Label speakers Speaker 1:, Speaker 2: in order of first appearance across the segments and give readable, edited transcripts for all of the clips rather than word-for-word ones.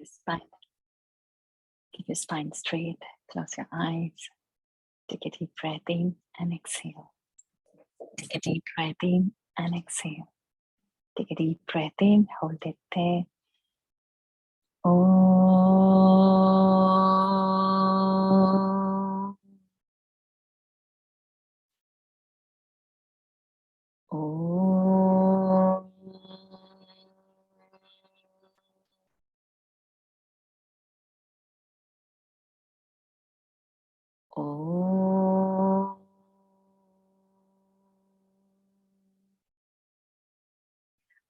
Speaker 1: your spine. Keep your spine straight. Close your eyes. Take a deep breath in and exhale. Take a deep breath in and exhale. Take a deep breath in. Hold it there. Om. Om. Om.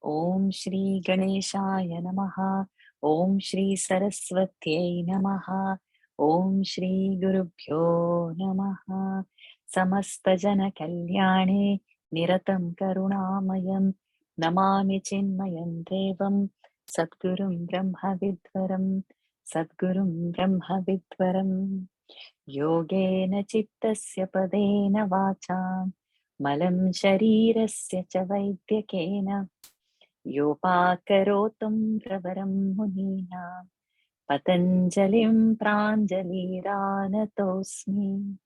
Speaker 1: Om Shri Ganeshaya Namaha. Om Shri Saraswatyai Namaha. Om Shri Gurubhyo Namaha. Samasta Jana Kalyane Niratam Karunamayam Namami Chinmayam Devam Sadgurum Brahma Vidvaram Sadgurum Brahma Vidvaram Yogena Chittasya Padena Vacham Malam Sharirasya Cha Vaidyakena Yopakarotum Pravaram Munina Patanjalim Pranjaliranatosmi.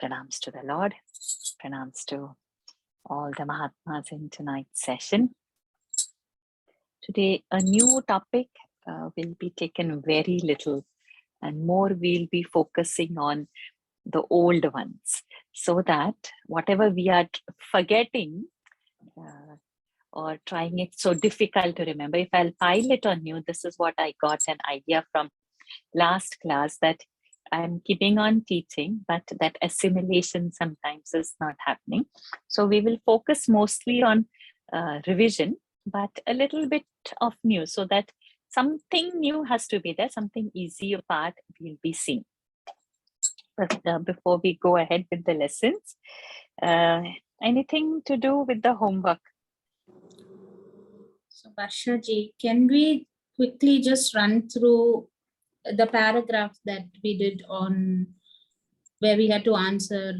Speaker 1: Pranams to the Lord. Pranams to all the Mahatmas in tonight's session. Today, a new topic will be taken very little, and more we'll be focusing on the old ones, so that whatever we are forgetting or trying it so difficult to remember, if I'll pile it on you, this is what I got an idea from last class, that I'm keeping on teaching, but that assimilation sometimes is not happening. So we will focus mostly on revision, but a little bit of new, so that something new has to be there, something easier part we'll be seeing. But before we go ahead with the lessons, anything to do with the homework?
Speaker 2: So Varsha ji, can we quickly just run through the paragraph that we did on where we had to answer?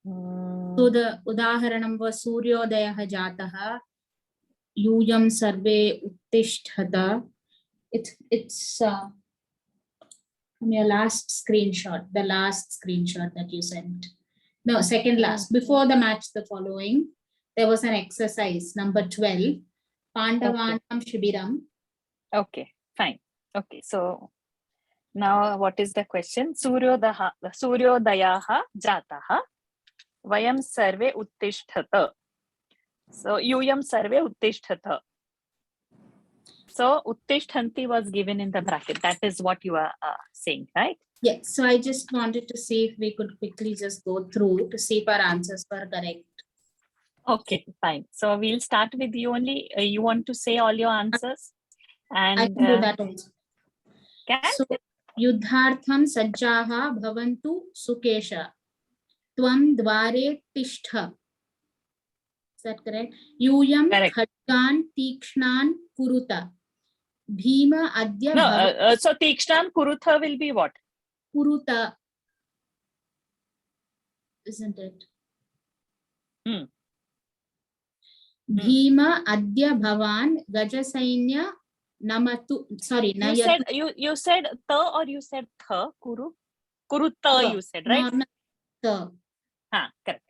Speaker 2: So the udaharanam was Suryodayah Jataha Yuyam Sarve Uttisthata. It's from your last screenshot, the last screenshot that you sent. No, second last. Before the match, the following, there was an exercise, number 12, Pandavanam Shibiram.
Speaker 1: Okay, fine. Okay, so now what is the question? Suryodayaha Jataha Vayam Sarve Uttisthata. So Yuyam Sarve Uttisthata. So Uttishtanti was given in the bracket. That is what you are saying, right?
Speaker 2: Yes. So I just wanted to see if we could quickly just go through to see if our answers were correct.
Speaker 1: Okay, fine. So we'll start with you only. You want to say all your answers? And
Speaker 2: I can do that also.
Speaker 1: Can?
Speaker 2: So Yuddhartham Sajjaha Bhavantu Sukesha Tvam Dware Tishtha. Is that correct? Yuyam Khadgan Tikshnan Kuruta. Bhima Adya
Speaker 1: No, so Tikshnan Kurutha will be what?
Speaker 2: Kuruta. Isn't it? Bhima Adya Bhavan Gajasainya Namatu. Sorry,
Speaker 1: you said ta or you said tha? Kuruta you said, right?
Speaker 2: No, ta.
Speaker 1: Correct.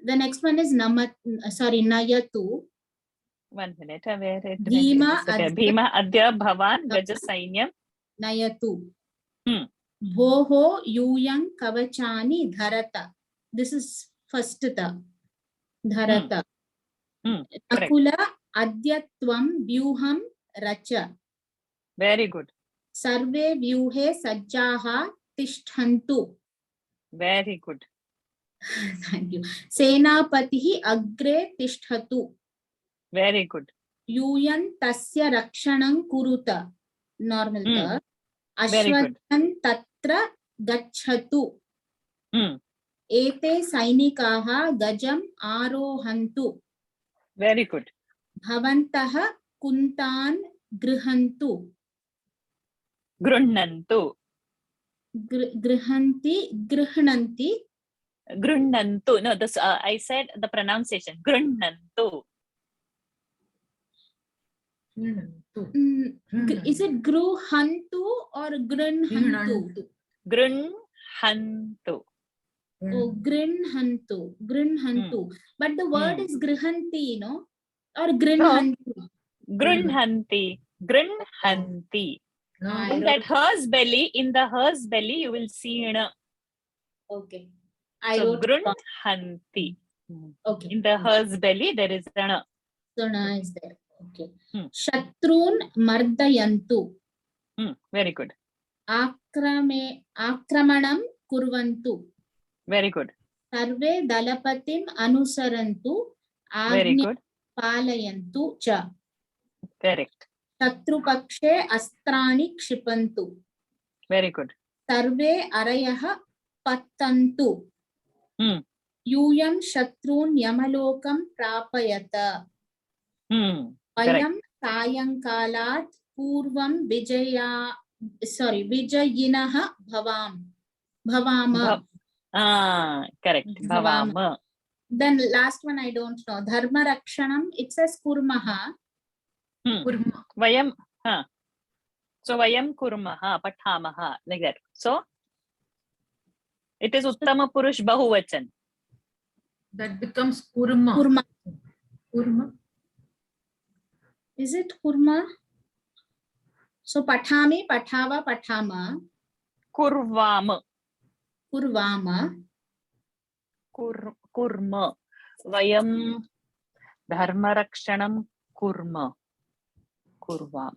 Speaker 2: The next one is Nayatu.
Speaker 1: 1 minute. Where it Bhima Adya Bhavan Gajasainyam
Speaker 2: Nayatu. Bhoho Yuyang Kavachani Dharata. This is first ta. Dharata. Akula Adyatvam Vyuham Racha.
Speaker 1: Very good.
Speaker 2: Sarve Vyuhe Sajjaha Tishthantu.
Speaker 1: Very good.
Speaker 2: Thank you. Senapatihi Agre Tishthatu.
Speaker 1: Very good.
Speaker 2: Yuyan Tasya Rakshanam Kuruta. Normal ta. Ashwatan Tatra Gachhatu. Ete Sainikaha Gajam Arohantu.
Speaker 1: Very good.
Speaker 2: Bhavantaha Kuntan Grihantu.
Speaker 1: Grunnantu.
Speaker 2: Grihanti.
Speaker 1: Grunnantu. No, this I said the pronunciation. Grunnantu.
Speaker 2: Is it gruhantu or grinhantu?
Speaker 1: Grunhantu.
Speaker 2: Oh, grinhantu. But the word is grihanti, no? Or grinhanti?
Speaker 1: Grunhanti. Grunhanti. In that hers belly, in the hers belly, you will see ina.
Speaker 2: Okay.
Speaker 1: So grunhanti.
Speaker 2: Okay.
Speaker 1: In the hers belly, there is ina.
Speaker 2: So na is there. Okay. Shatrun mardayantu.
Speaker 1: Very good.
Speaker 2: Akramanam kurvantu.
Speaker 1: Very good.
Speaker 2: Sarve dalapatim anusarantu.
Speaker 1: Very good.
Speaker 2: Palayantu cha.
Speaker 1: Correct.
Speaker 2: Shatrupakshe astrani kshipantu.
Speaker 1: Very good.
Speaker 2: Sarve arayaha pattantu. Yuyam shatrun yamalokam prapayata. Vayam sayankalat purvam vijayinaha bhavama.
Speaker 1: Correct. Bhavama.
Speaker 2: Then last one I don't know. Dharma rakshanam, it says kurmaha.
Speaker 1: Vayam. So vayam kurmaha, pathamaha, like that. So it is Uttama Purush Bahuvachan.
Speaker 3: That becomes kurma. Kurma.
Speaker 2: Is it kurma? So pathami, pathava, pathama.
Speaker 1: Kurvama.
Speaker 2: Kurvama.
Speaker 1: Kurma. Vayam dharma rakshanam kurma. Kurma.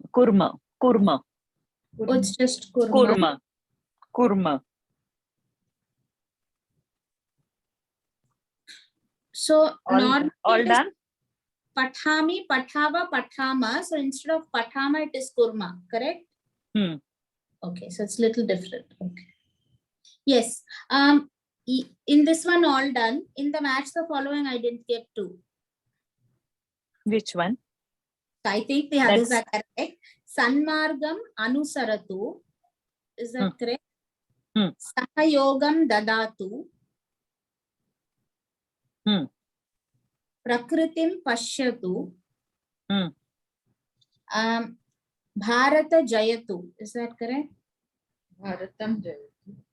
Speaker 2: Oh, it's just kurma.
Speaker 1: Kurma.
Speaker 2: So
Speaker 1: all done?
Speaker 2: Pathami, pathava, pathama. So instead of pathama, it is kurma, correct? Okay, so it's a little different. Okay. Yes. In this one, all done. In the match the following, I didn't get 2.
Speaker 1: Which one?
Speaker 2: So I think the others are correct. Sanmargam anusaratu. Is that correct? Sahayogam dadatu. Prakritim pashyatu. Bharata jayatu. Is that correct?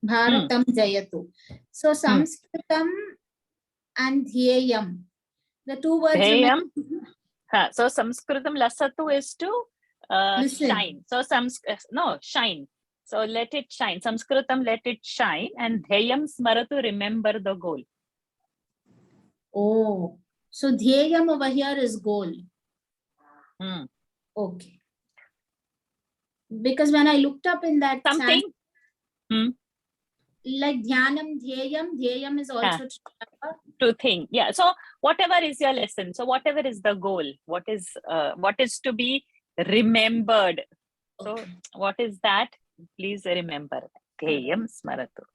Speaker 2: Bharatam jayatu. So Sanskritam and Dhyayam. The 2 words remain.
Speaker 1: So Sanskritam lasatu is to shine. So shine. So let it shine. Sanskritam, let it shine. And Dhyayam smaratu, remember the goal.
Speaker 2: Oh, so Dhyayam over here is goal. Okay. Because when I looked up in that
Speaker 1: something,
Speaker 2: like Dhyanam, Dhyayam is also
Speaker 1: to think. Yeah. So whatever is your lesson, so whatever is the goal, what is to be remembered. So what is that? Please remember. Dhyayam smaratu.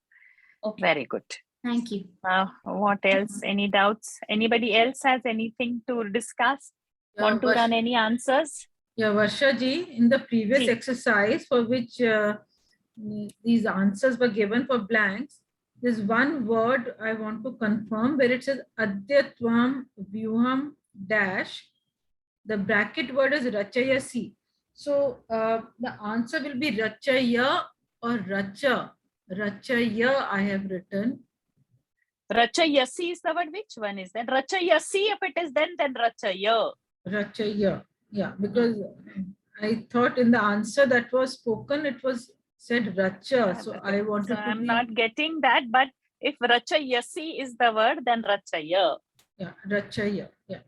Speaker 2: Okay.
Speaker 1: Very good.
Speaker 2: Thank you.
Speaker 1: What else? Any doubts? Anybody else has anything to discuss? Want to run any answers?
Speaker 3: Yeah, Varsha ji, in the previous exercise for which these answers were given for blanks, there's one word I want to confirm where it says Adyatvam Vyuham dash. The bracket word is Rachayasi. So the answer will be Rachaya or Racha. Rachaya I have written.
Speaker 1: Rachayasi is the word. Which one is that? Rachayasi, if it is then Rachaya.
Speaker 3: Rachaya. Yeah, because I thought in the answer that was spoken, it was said Racha. So I wanted to
Speaker 1: I'm not getting that, but if Rachayasi is the word, then Rachaya.
Speaker 3: Yeah, Rachaya. Yeah.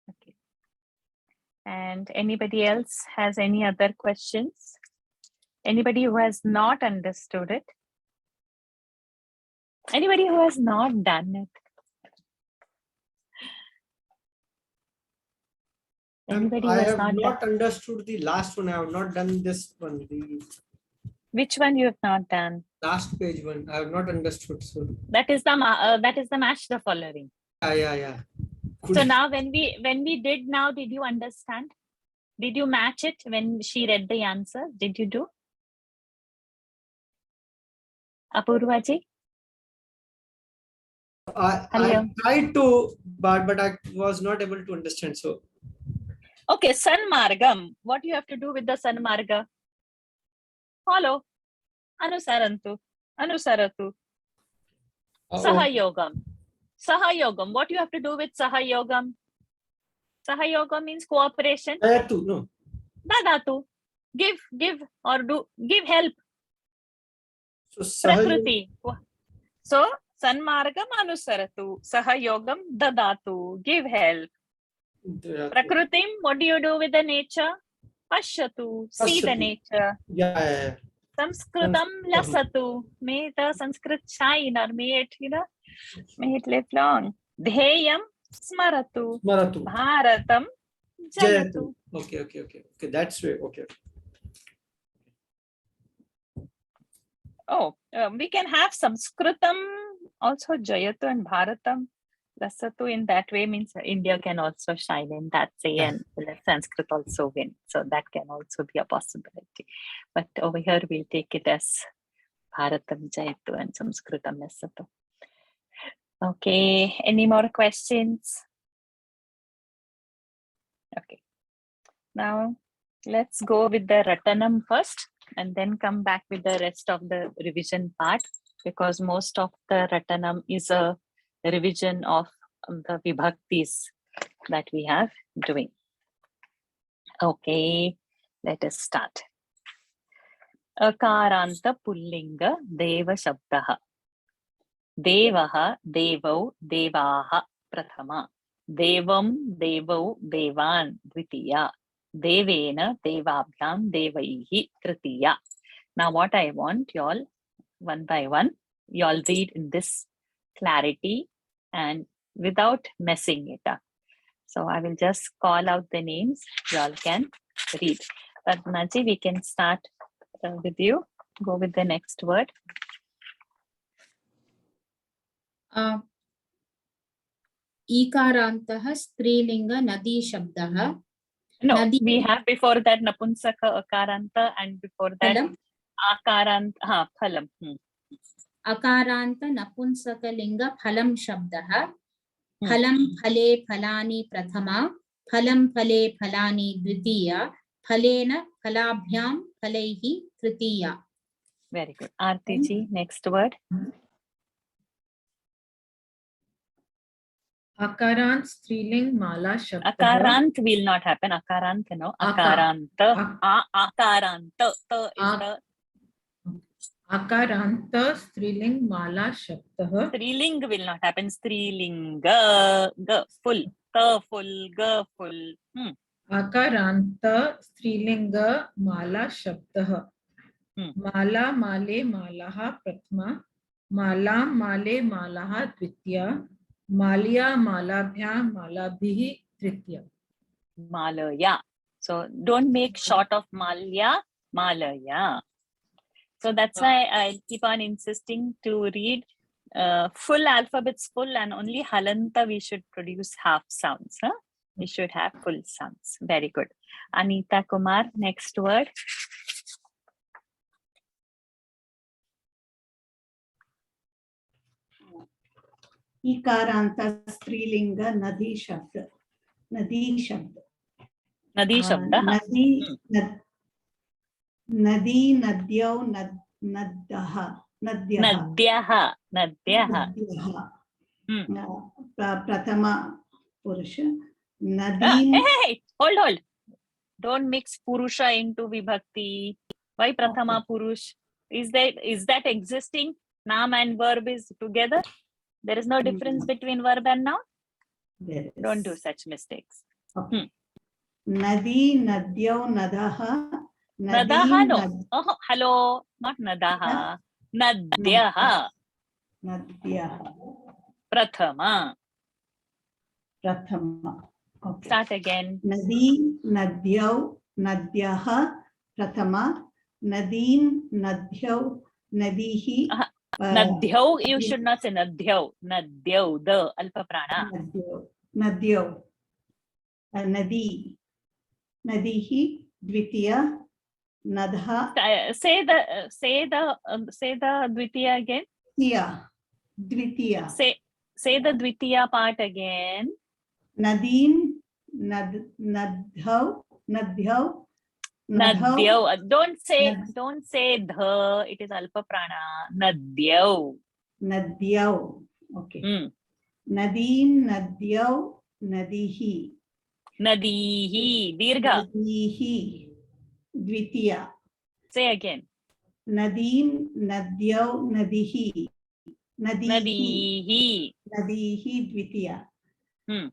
Speaker 1: Okay. And anybody else has any other questions? Anybody who has not understood it? Anybody who has not done it? Anybody
Speaker 4: I have not understood the last one. I have not done this one.
Speaker 1: Which one you have not done?
Speaker 4: Last page one. I have not understood. So
Speaker 1: that is the match the following.
Speaker 4: Yeah.
Speaker 1: So now when we did now, did you understand? Did you match it when she read the answer? Did you do? Apurva ji?
Speaker 4: I tried to, but I was not able to understand. So
Speaker 1: Okay, Sanmargam. What do you have to do with the Sanmarga? Follow. Anusarantu. Anusaratu. Sahayogam. Sahayogam. What do you have to do with Sahayogam? Sahayogam means cooperation.
Speaker 4: Dayatu, no.
Speaker 1: Dadatu. Give or do. Give help.
Speaker 4: So
Speaker 1: Prakriti. So, Sanmargam Anusaratu. Sahayogam Dadatu. Give help. Prakritim, what do you do with the nature? Pashyatu. See the
Speaker 4: Pashyatu.
Speaker 1: nature.
Speaker 4: Yeah.
Speaker 1: Sanskritam lasatu. May the Sanskrit shine or may it live long. Dheyam smaratu.
Speaker 4: Maratu.
Speaker 1: Bharatam jayatu.
Speaker 4: Okay. That's way. Okay.
Speaker 1: Oh, we can have Sanskritam also Jayatu and Bharatam. Lasatu in that way means India can also shine in that way and let Sanskrit also win. So that can also be a possibility. But over here we'll take it as Bharatam Jayatu and Sanskritam Lasatu. Okay, any more questions? Okay. Now let's go with the Ratanam first and then come back with the rest of the revision part, because most of the Ratanam is a revision of the vibhaktis that we have doing. Okay, let us start. Akaranta pullinga deva shabdaha. Devaha devau devaha prathama. Devam devau devan dvitiya. Devena devabhyam devaihi tritiya. Now what I want y'all, one by one, y'all read in this clarity and without messing it up. So I will just call out the names, y'all can read. But Naji, we can start with you. Go with the next word.
Speaker 2: ईकारान्तः स्त्रीलिंग नदी शब्दः.
Speaker 1: No,
Speaker 2: Nadi.
Speaker 1: we have before that Napunsaka Akaranta and before that
Speaker 2: Phalam.
Speaker 1: Akaranta, Phalam.
Speaker 2: अकारान्त नपुंसकलिंग फलं शब्दः. फलं फले फलानि प्रथमा. फलं फले फलानि द्वितीया. फलेन फलाभ्यां फलैः तृतीया.
Speaker 1: Very good. Aarti ji, next word.
Speaker 3: Akarant striling mala shabda.
Speaker 1: Akarant will not happen. Akarant, no. Akaranta. Akaranta. Ta is the.
Speaker 3: Akaranta striling mala shabda.
Speaker 1: Striling will not happen. Strilinga. Ga. Full. Ta full. Ga full.
Speaker 3: Akaranta strilinga mala shabda. Mala male malaha prathama. Mala male malaha dvitiya. Malya malabhya malabhihi tritiya.
Speaker 1: Malaya. So don't make short of Malya, Malaya. So that's why I keep on insisting to read full alphabets full, and only Halanta we should produce half sounds. Huh? We should have full sounds. Very good. Anita Kumar, next word.
Speaker 5: ईकारांत स्त्रीलिंग नदी शब्द. नदी शब्द.
Speaker 1: Nadi Shabda.
Speaker 5: नदी नद्यौ नद्यः.
Speaker 1: Nadyaha.
Speaker 5: प्रथमा पुरुष. नदी.
Speaker 1: Hey, hold. Don't mix Purusha into Vibhakti. Why Prathama Purush? Is that existing? Noun and verb is together? There is no difference between verb and noun? Don't do such mistakes.
Speaker 5: Okay. Nadi, nadyau, nadaha.
Speaker 1: Nadaha, no. Oh, hello. Not nadaha. Nadyaha. Prathama.
Speaker 5: Okay.
Speaker 1: Start again.
Speaker 5: Nadi, nadyau, nadyaha. Prathama. Nadin, nadyau, nadihi.
Speaker 1: Nadhyau, you should not say nadhyau. Nadhyau, the alpa prana.
Speaker 5: Nadyau. Nadi. Nadihi, dvitiya, nadha.
Speaker 1: Say the dvitiya again.
Speaker 5: Dvitiya.
Speaker 1: Say the dvitiya part again.
Speaker 5: Nadin, Nadhau, Nadhyau,
Speaker 1: Nadyau. Don't say dha. It is alpa prana. Nadyau.
Speaker 5: Nadhyau. Okay.
Speaker 1: Hmm.
Speaker 5: Nadim, Nadyau, Nadihi.
Speaker 1: Nadihi. Dirgha.
Speaker 5: Nadihi. Dvitiya.
Speaker 1: Say again.
Speaker 5: Nadim, Nadyau, Nadihi.
Speaker 1: Nadihi.
Speaker 5: Nadihi Dvitiya.
Speaker 1: Hmm.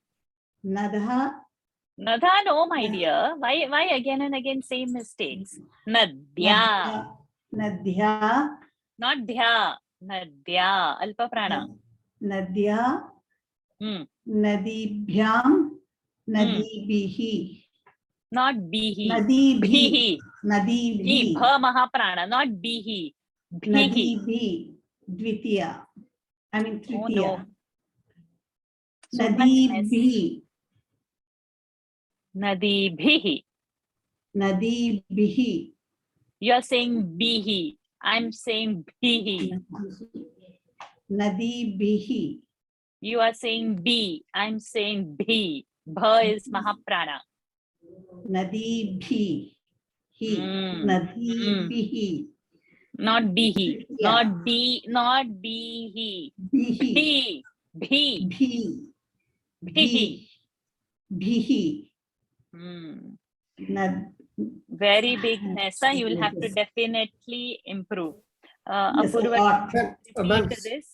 Speaker 5: Nadha.
Speaker 1: Nadha, no, my dear. Why again and again same mistakes? Nadya.
Speaker 5: Nadhya.
Speaker 1: Not dhya. Nadya. Alpa prana.
Speaker 5: Nadhya.
Speaker 1: Hmm.
Speaker 5: Nadibhyam. Nadibihi.
Speaker 1: Not bihi.
Speaker 5: Nadibhi.
Speaker 1: Bhihi.
Speaker 5: Nadibhi.
Speaker 1: Bha mahaprana. Not bihi. Bhihi.
Speaker 5: Nadibhi. Dvitiya. I mean
Speaker 1: Oh
Speaker 5: Tritiya.
Speaker 1: no. So much mess.
Speaker 5: Nadibhi.
Speaker 1: Nadibhihi.
Speaker 5: Nadibihi.
Speaker 1: You are saying bihi. I'm saying bhihi.
Speaker 5: Nadibihi.
Speaker 1: You are saying B. I'm saying B. Bha is Mahaprana.
Speaker 5: Nadibhi. He.
Speaker 1: Mm.
Speaker 5: Nadibihi.
Speaker 1: Not Bihi.
Speaker 5: Yeah.
Speaker 1: Not B. Not Bihi.
Speaker 5: Bihi.
Speaker 1: B. Bhi.
Speaker 5: Bhi.
Speaker 1: Bhihi.
Speaker 5: Bihi.
Speaker 1: Mm.
Speaker 5: Nad.
Speaker 1: Very big mess. You will have to definitely improve.
Speaker 5: Yes, a
Speaker 1: Apurva,
Speaker 5: lot.
Speaker 4: Ma'am,
Speaker 1: repeat this.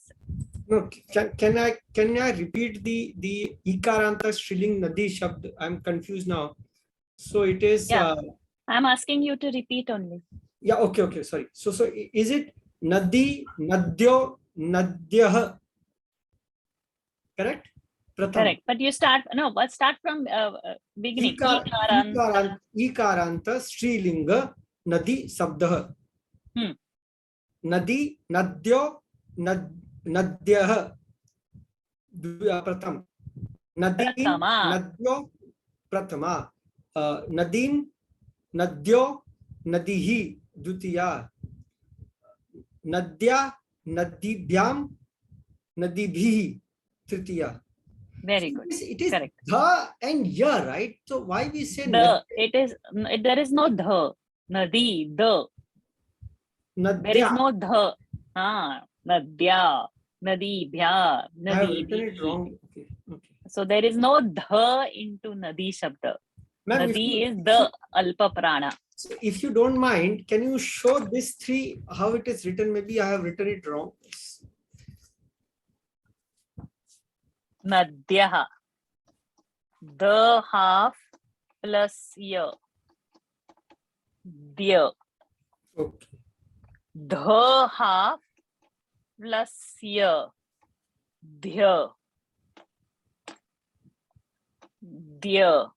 Speaker 4: no, can I repeat the ikaranta shriling nadi shabd? I'm confused now. So it is
Speaker 1: Yeah. I'm asking you to repeat only.
Speaker 4: yeah, okay, sorry. So is it nadi, nadyo, nadyah? Correct? Pratham.
Speaker 1: Correct. But you start from beginning.
Speaker 4: Ikaranta strilinga nadi sabdah. Nadi, nadyo, nadyah. Pratham. Nadim,
Speaker 1: Pratama.
Speaker 4: nadyo, prathama. Nadim, nadyo, nadihi, dutiya. Nadya, nadibhyam, nadibhihi, tritiya.
Speaker 1: Very good.
Speaker 4: It is
Speaker 1: Correct.
Speaker 4: the and ya, right? So why we say
Speaker 1: The, there is no the. Nadi, the. There is no the. Nadya, nadi, bhya,
Speaker 4: I have
Speaker 1: nadi.
Speaker 4: written it wrong. Okay.
Speaker 1: So there is no the into nadi shabda. Nadi is the alpa prana.
Speaker 4: So if you don't mind, can you show this three how it is written? Maybe I have written it wrong.
Speaker 1: Nadyaha. The half plus ya. Dya.
Speaker 4: Okay.
Speaker 1: The half plus ya. Dhya. Dhya.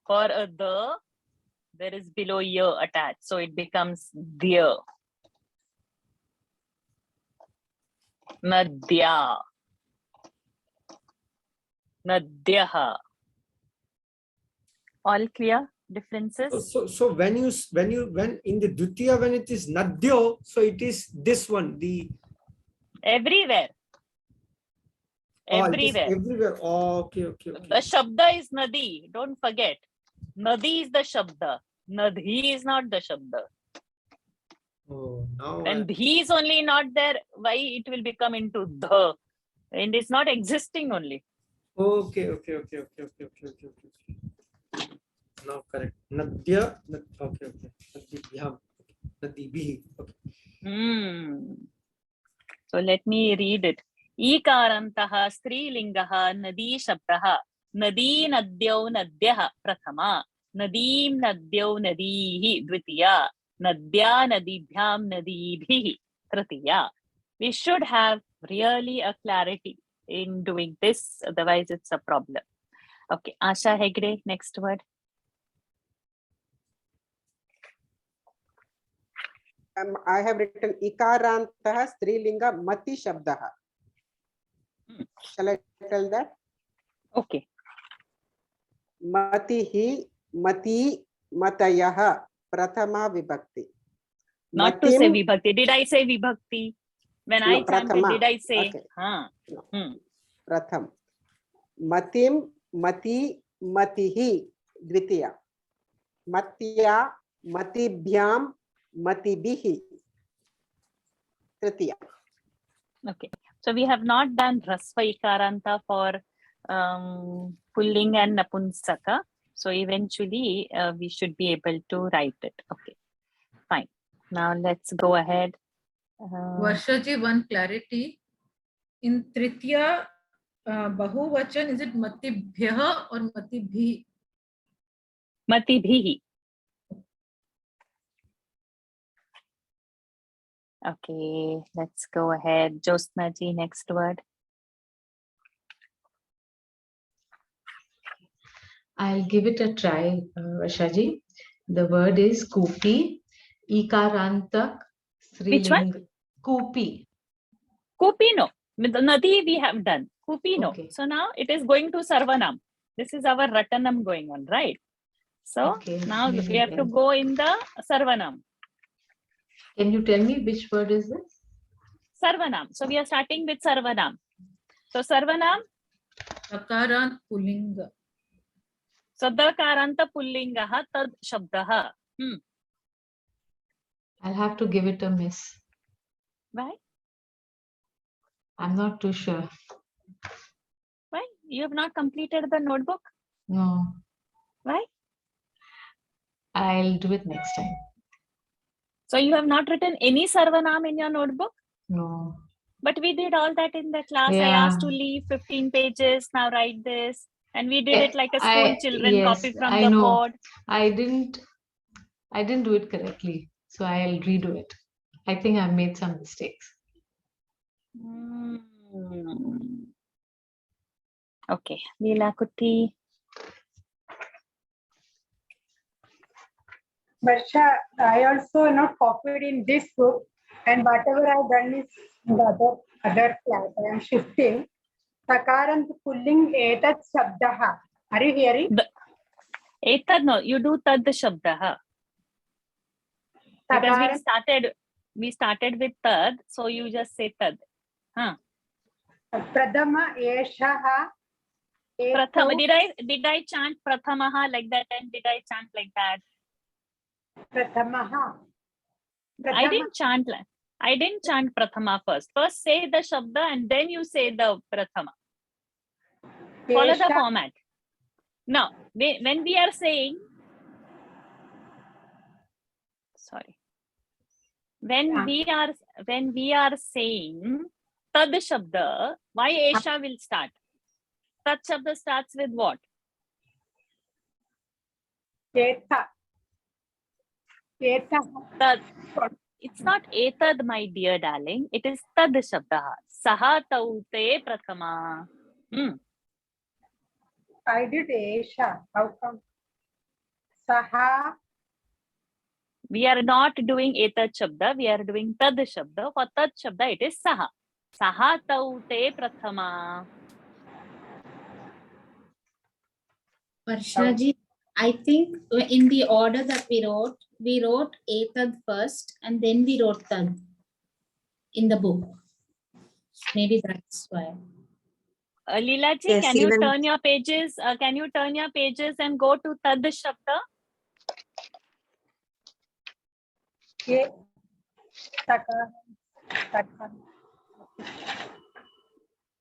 Speaker 1: For a the, there is below ya attached. So it becomes dhya. Nadya. Nadyaha. All clear? Differences?
Speaker 4: So when in the Dutiya, when it is Nadyo, so it is this one, the
Speaker 1: Everywhere. Everywhere.
Speaker 4: Everywhere. Oh, okay.
Speaker 1: The Shabda is Nadi. Don't forget. Nadi is the Shabda. Nadhi is not the Shabda.
Speaker 4: Oh, now
Speaker 1: And he is only not there. Why it will become into the? And it's not existing only.
Speaker 4: Okay. Now correct. Nadya. Okay. Nadibhyam. Nadibhi. Okay.
Speaker 1: So let me read it. Ikarantaha strilingaha nadi shabdaha nadi nadyau nadyah prathama nadim nadyau nadihi dvitiya nadya nadibhyam nadibhihi tritiya. We should have really a clarity in doing this, otherwise it's a problem. Okay, Asha Hegde, next word.
Speaker 6: I have written Ikarantaha Strilinga Mati Shabdaha. Shall I tell that?
Speaker 1: Okay.
Speaker 6: Matihi, Mati, Matayaha, Prathama Vibhakti.
Speaker 1: Not to say vibhakti. Did I say vibhakti? When I chanted,
Speaker 6: Prathama.
Speaker 1: did I say?
Speaker 6: Okay.
Speaker 1: No.
Speaker 6: Pratham. Matim, Mati, matihi, dvitiya. Matya, matibhyam, matibihi, tritiya.
Speaker 1: Okay. So we have not done Rasva Ikaranta for Pulling and Napunsaka. So eventually we should be able to write it. Okay, fine. Now let's go ahead.
Speaker 3: Varshaji, one clarity. In Tritiya, Bahuvachan, is it Matibhyah or Matibhi?
Speaker 1: Matibhihi. Okay, let's go ahead. Josna ji, next word.
Speaker 7: I'll give it a try, Varshaji. The word is Kupi, Ikarantak,
Speaker 1: Which one?
Speaker 7: Sriling. Kupi.
Speaker 1: Kupino. With the Nadi we have done. Kupino.
Speaker 7: Okay.
Speaker 1: So now it is going to Sarvanam. This is our Ratanam going on, right? So
Speaker 7: Okay,
Speaker 1: now we
Speaker 7: maybe
Speaker 1: have to
Speaker 7: then.
Speaker 1: go in the Sarvanam.
Speaker 7: Can you tell me which word is this?
Speaker 1: Sarvanam. So we are starting with Sarvanam. So Sarvanam,
Speaker 3: Sakarant Pullinga.
Speaker 1: Sadakaranta Pullingaha Tad Shabdaha.
Speaker 7: I'll have to give it a miss.
Speaker 1: Why?
Speaker 7: I'm not too sure.
Speaker 1: Why? You have not completed the notebook?
Speaker 7: No,
Speaker 1: Why?
Speaker 7: I'll do it next time.
Speaker 1: So you have not written any Sarvanam in your notebook?
Speaker 7: No.
Speaker 1: But we did all that in the class. I
Speaker 7: Yeah.
Speaker 1: asked to leave 15 pages. Now write this. And we did
Speaker 7: Eh,
Speaker 1: it like a school children
Speaker 7: yes,
Speaker 1: copy from
Speaker 7: I
Speaker 1: the
Speaker 7: know.
Speaker 1: board.
Speaker 7: I didn't do it correctly. So I'll redo it. I think I've made some mistakes.
Speaker 1: Okay, Leela Kuti.
Speaker 8: Varsha, I also not copied in this book, and whatever I've done is in the other class. I am shifting. Sakarant pulling etat shabdaha. Are you hearing?
Speaker 1: Etad, no, you do tad shabdaha. Because we started with tad, so you just say tad.
Speaker 8: Pradama eshaha.
Speaker 1: Prathama. Did I chant Prathamaha like that, and did I chant like that?
Speaker 8: Prathamaha.
Speaker 1: I didn't chant Prathama first. First say the Shabda and then you say the Prathama. Follow the format. Now, when we are saying, sorry, when we are saying Tad Shabda, why Esha will start? Tad Shabda starts with what?
Speaker 8: Eta.
Speaker 1: Tad. It's not etad, my dear darling. It is tad shabda. Saha taute prathama.
Speaker 8: I did esha. How come? Saha.
Speaker 1: We are not doing etad shabda. We are doing tad shabda. For tad shabda, it is saha. Saha taute prathama.
Speaker 2: Varshaji, I think in the order that we wrote etad first and then we wrote tad in the book. Maybe that's why.
Speaker 1: Leela ji,
Speaker 6: Yes,
Speaker 1: can you
Speaker 6: even-
Speaker 1: turn your pages? Can you turn your pages and go to tad shabda?
Speaker 8: Ye. Sakarant.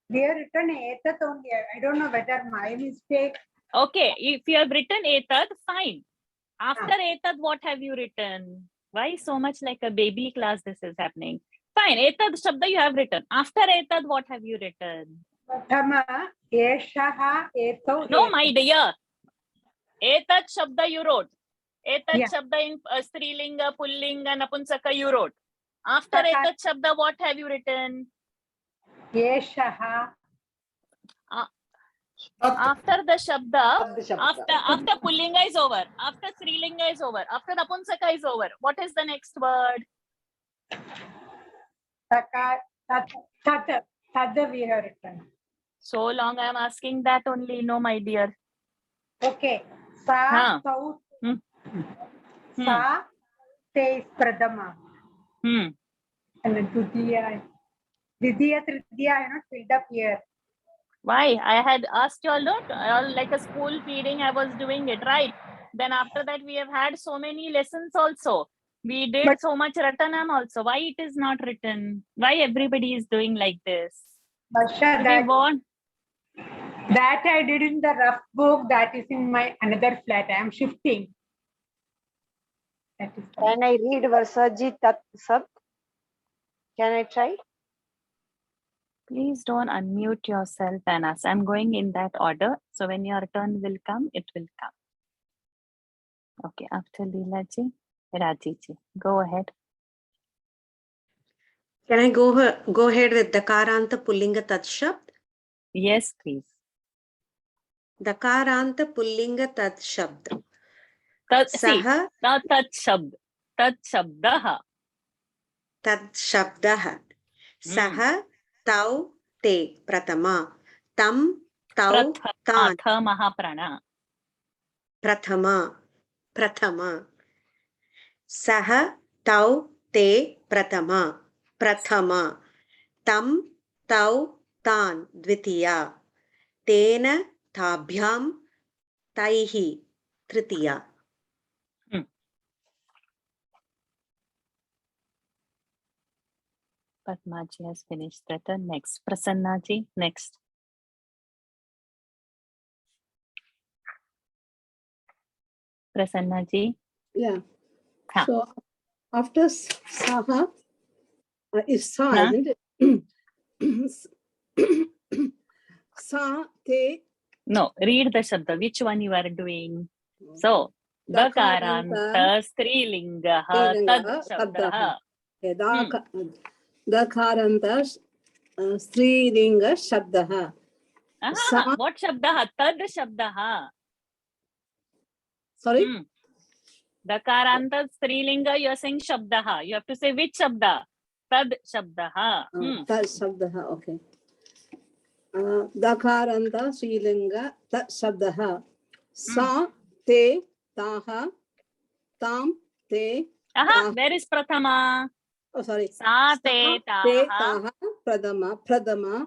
Speaker 8: We are written etat only. I don't know whether my mistake.
Speaker 1: Okay, if you have written etad, fine. After etad, what have you written? Why so much like a baby class this is happening? Fine, etad shabda you have written. After etad, what have you written?
Speaker 8: Prathama eshaha etau.
Speaker 1: No, my dear. Etad shabda you wrote. Etad
Speaker 8: Yeah.
Speaker 1: shabda in Strilinga, Pullinga, Napunsaka you wrote. After
Speaker 8: Sakar-
Speaker 1: etad shabda, what have you written?
Speaker 8: Eshaha.
Speaker 1: After the shabda,
Speaker 6: Tad shabda.
Speaker 1: after Pullinga is over, after Strilinga is over, after Napunsaka is over, what is the next word?
Speaker 8: Tad we have written.
Speaker 1: So long I am asking that only. No, my dear.
Speaker 8: Okay. Sa tau. Sa te is pradama. And then Dutiya, Tritiya, I not filled up here.
Speaker 1: Why? I had asked you all, look, like a school feeding, I was doing it, right? Then after that, we have had so many lessons also. We did so much Ratanam also. Why it is not written? Why everybody is doing like this?
Speaker 8: Varsha,
Speaker 1: We want.
Speaker 8: that I did in the rough book, that is in my another flat. I am shifting. That is
Speaker 6: Can I read Varsaji Tat Sab? Can I try?
Speaker 1: Please don't unmute yourself and us. I'm going in that order. So when your turn will come, it will come. Okay, after Leela ji, Raji ji, go ahead.
Speaker 9: Can I go ahead with Dakaranta Pullinga Tat Shabd?
Speaker 1: Yes, please.
Speaker 9: Dakaranta Pullinga Tat Shabd.
Speaker 1: See, now tat shabdaha.
Speaker 9: Tat Shabdah. Saha Tau Te Pratama. Tam Tau Tan.
Speaker 1: Mahaprana.
Speaker 9: Prathama. Saha Tau Te Pratama. Prathama. Tam Tau Tan Dvitiya. Tena Tabhyam Taihi Tritiya.
Speaker 1: Padmaji has finished that. Next, Prasanna ji, next. Prasanna ji.
Speaker 5: Yeah. So after Saha is Sa,
Speaker 1: Huh?
Speaker 5: isn't it? Sa, Te.
Speaker 1: No, read the Shabda. Which one you are doing? So, Dakaranta Strilinga Tad Shabda.
Speaker 5: Dakaranta Strilinga Shabda.
Speaker 1: What Shabda? Tad Shabda.
Speaker 5: Sorry?
Speaker 1: Dakaranta Strilinga, you are saying Shabda. You have to say which Shabda? Tad Shabda.
Speaker 5: Tad Shabda, okay. Dakaranta Strilinga Tad Shabda. Sa, Te, Taha, Tam, Te.
Speaker 1: Where is Prathama?
Speaker 5: Oh, sorry.
Speaker 1: Sa, Te, Taha.
Speaker 5: Pradama,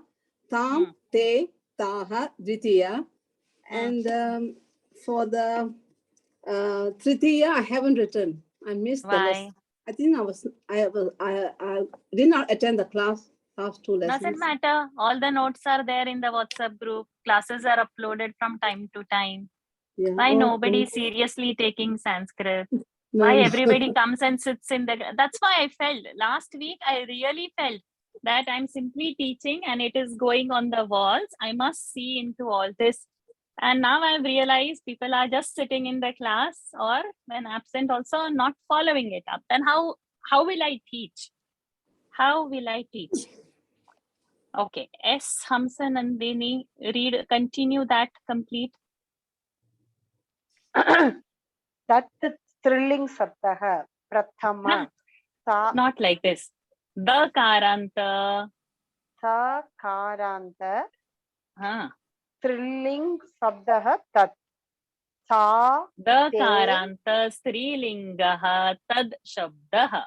Speaker 5: Tam, Te, Taha, Dvitiya. And for the Tritiya, I haven't written. I missed the lesson. I think I did not attend the last two lessons.
Speaker 1: Doesn't matter. All the notes are there in the WhatsApp group. Classes are uploaded from time to time.
Speaker 5: Yeah.
Speaker 1: Why nobody seriously taking Sanskrit?
Speaker 5: No,
Speaker 1: Why everybody comes and sits in the... That's why I felt. Last week, I really felt that I'm simply teaching and it is going on the walls. I must see into all this. And now I've realized people are just sitting in the class or when absent also not following it up. Then how will I teach? How will I teach? Okay. S. Hamsa Nandini, continue that, complete.
Speaker 6: Tat Trilling Sabdaha Prathama.
Speaker 1: Not like this. The Karanta.
Speaker 6: Sa Karanta. Trilling Sabdaha Tat. Sa.
Speaker 1: The Karanta Strilingaha Tad Shabdaha.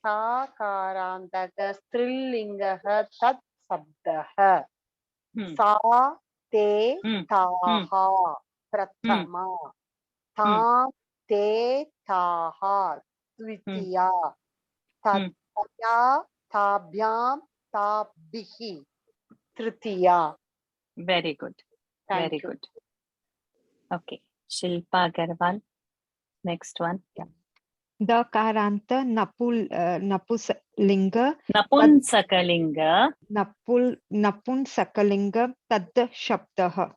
Speaker 6: Sa Karanta Strilingaha Tad Sabdaha. Sa Te Taha. Prathama. Tam Te Taha. Dvitiya. Tatya Tabhyam Tabhihi. Tritiya.
Speaker 1: Very good. Very good. Okay. Shilpa Agarwal. Next one.
Speaker 10: The Karanta Napunsakalinga.
Speaker 1: Napunsakalinga.
Speaker 10: Napunsakalinga Tad Shabdaha.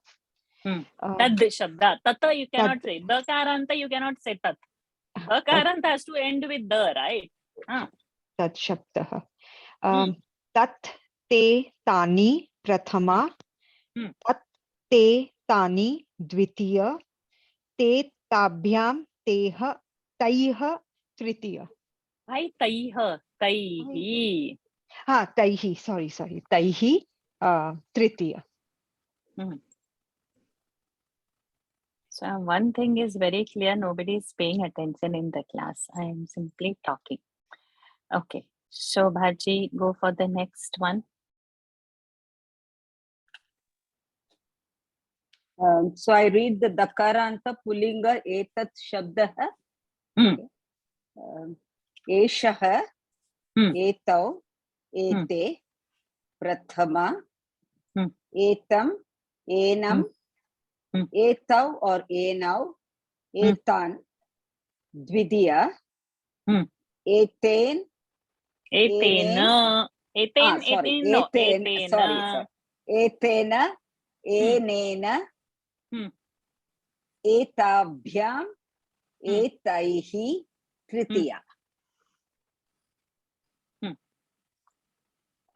Speaker 1: Tad Shabda. Tata you cannot say. The Karanta you cannot say Tat. The Karanta has to end with the, right?
Speaker 10: Tad Shabdaha. Tat Te Tani Prathama. Tat Te Tani Dvitiya. Te Tabhyam Teha Taiha Tritiya.
Speaker 1: Why Taiha? Taihi.
Speaker 10: Taihi. Sorry. Taihi Tritiya.
Speaker 1: So one thing is very clear. Nobody is paying attention in the class. I am simply talking. Okay. Shobhaji, go for the next one.
Speaker 11: So I read the Dakaranta Pullinga Etat Shabdaha. Eshaha, Etau, Ete, Prathama, Etam, Enam, Etau or Enau, Etan, Dvidiya, Eten,
Speaker 1: Etena. Eten,
Speaker 11: sorry,
Speaker 1: eten, no.
Speaker 11: Eten,
Speaker 1: Etena.
Speaker 11: sorry. Etena, Enena, Etabhyam, Etaihi, Tritiya.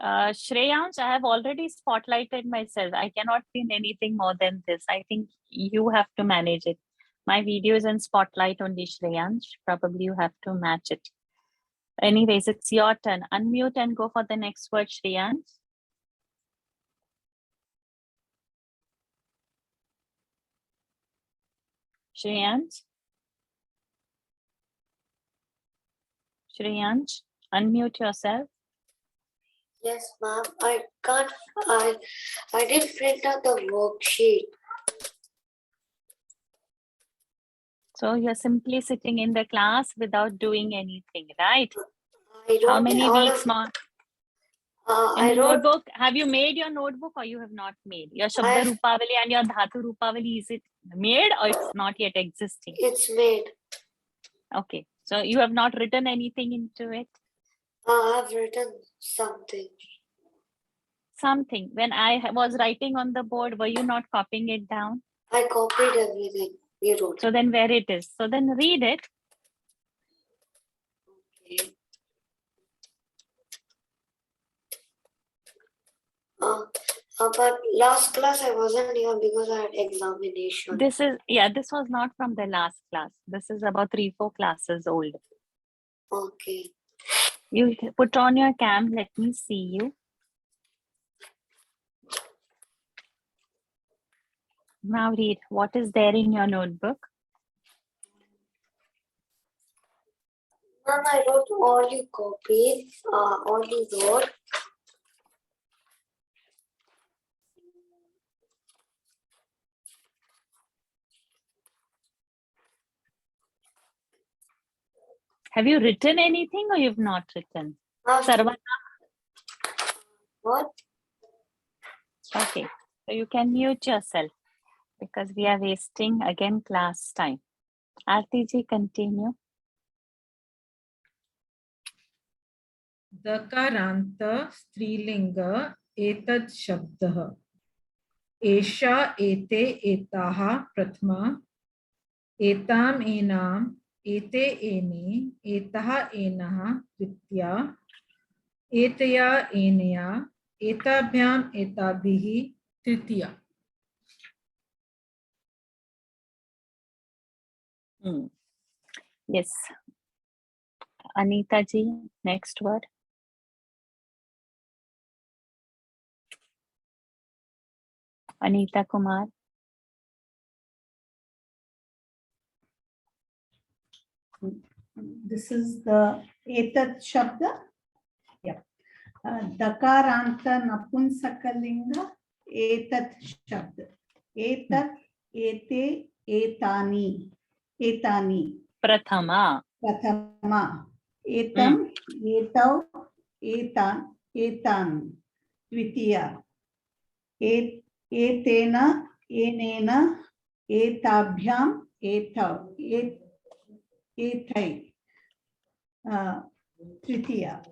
Speaker 1: Shreyansh, I have already spotlighted myself. I cannot pin anything more than this. I think you have to manage it. My video is in spotlight only, Shreyansh. Probably you have to match it. Anyways, it's your turn. Unmute and go for the next word, Shreyansh. Shreyansh? Shreyansh, unmute yourself.
Speaker 12: Yes, ma'am. I can't. I didn't print out the worksheet.
Speaker 1: So you're simply sitting in the class without doing anything, right?
Speaker 12: I
Speaker 1: How
Speaker 12: wrote
Speaker 1: many
Speaker 12: all
Speaker 1: weeks
Speaker 12: of.
Speaker 1: more?
Speaker 12: I
Speaker 1: In the
Speaker 12: wrote.
Speaker 1: notebook, have you made your notebook or you have not made? Your Shabda Rupavali and your Dhatu Rupavali, is it made or it's not yet existing?
Speaker 12: It's made.
Speaker 1: Okay, so you have not written anything into it?
Speaker 12: I've written something.
Speaker 1: Something. When I was writing on the board, were you not copying it down?
Speaker 12: I copied everything you wrote.
Speaker 1: So then where it is? So then read it.
Speaker 12: Okay. But last class I wasn't here because I had examination.
Speaker 1: This was not from the last class. This is about 3-4 classes old.
Speaker 12: Okay.
Speaker 1: You put on your cam, let me see you. Now read, what is there in your notebook?
Speaker 12: Ma'am, I wrote all you copied, all you wrote.
Speaker 1: Have you written anything or you've not written? Sarvana?
Speaker 12: What?
Speaker 1: Okay, so you can mute yourself because we are wasting again class time. Aarti ji, continue.
Speaker 3: Dakaranta Strilinga Etad Shabdah. Esha Ete Etaha Prathma. Etam Enam Ete Ene Etaha Enaha Ditya. Etaya Enaya Etabhyam Etabhihi Tritiya.
Speaker 1: Yes. Anita ji, next word. Anita Kumar.
Speaker 13: This is the Etat Shabda. Yeah. Dakaranta Napunsakalinga Etat Shabda. Etat, Ete, Etani. Etani.
Speaker 1: Prathama.
Speaker 13: Prathama. Etam, Etau, Etan, Etan. Dvitiya. Etena, Enena, Etabhyam, Etau. Etai. Tritiya.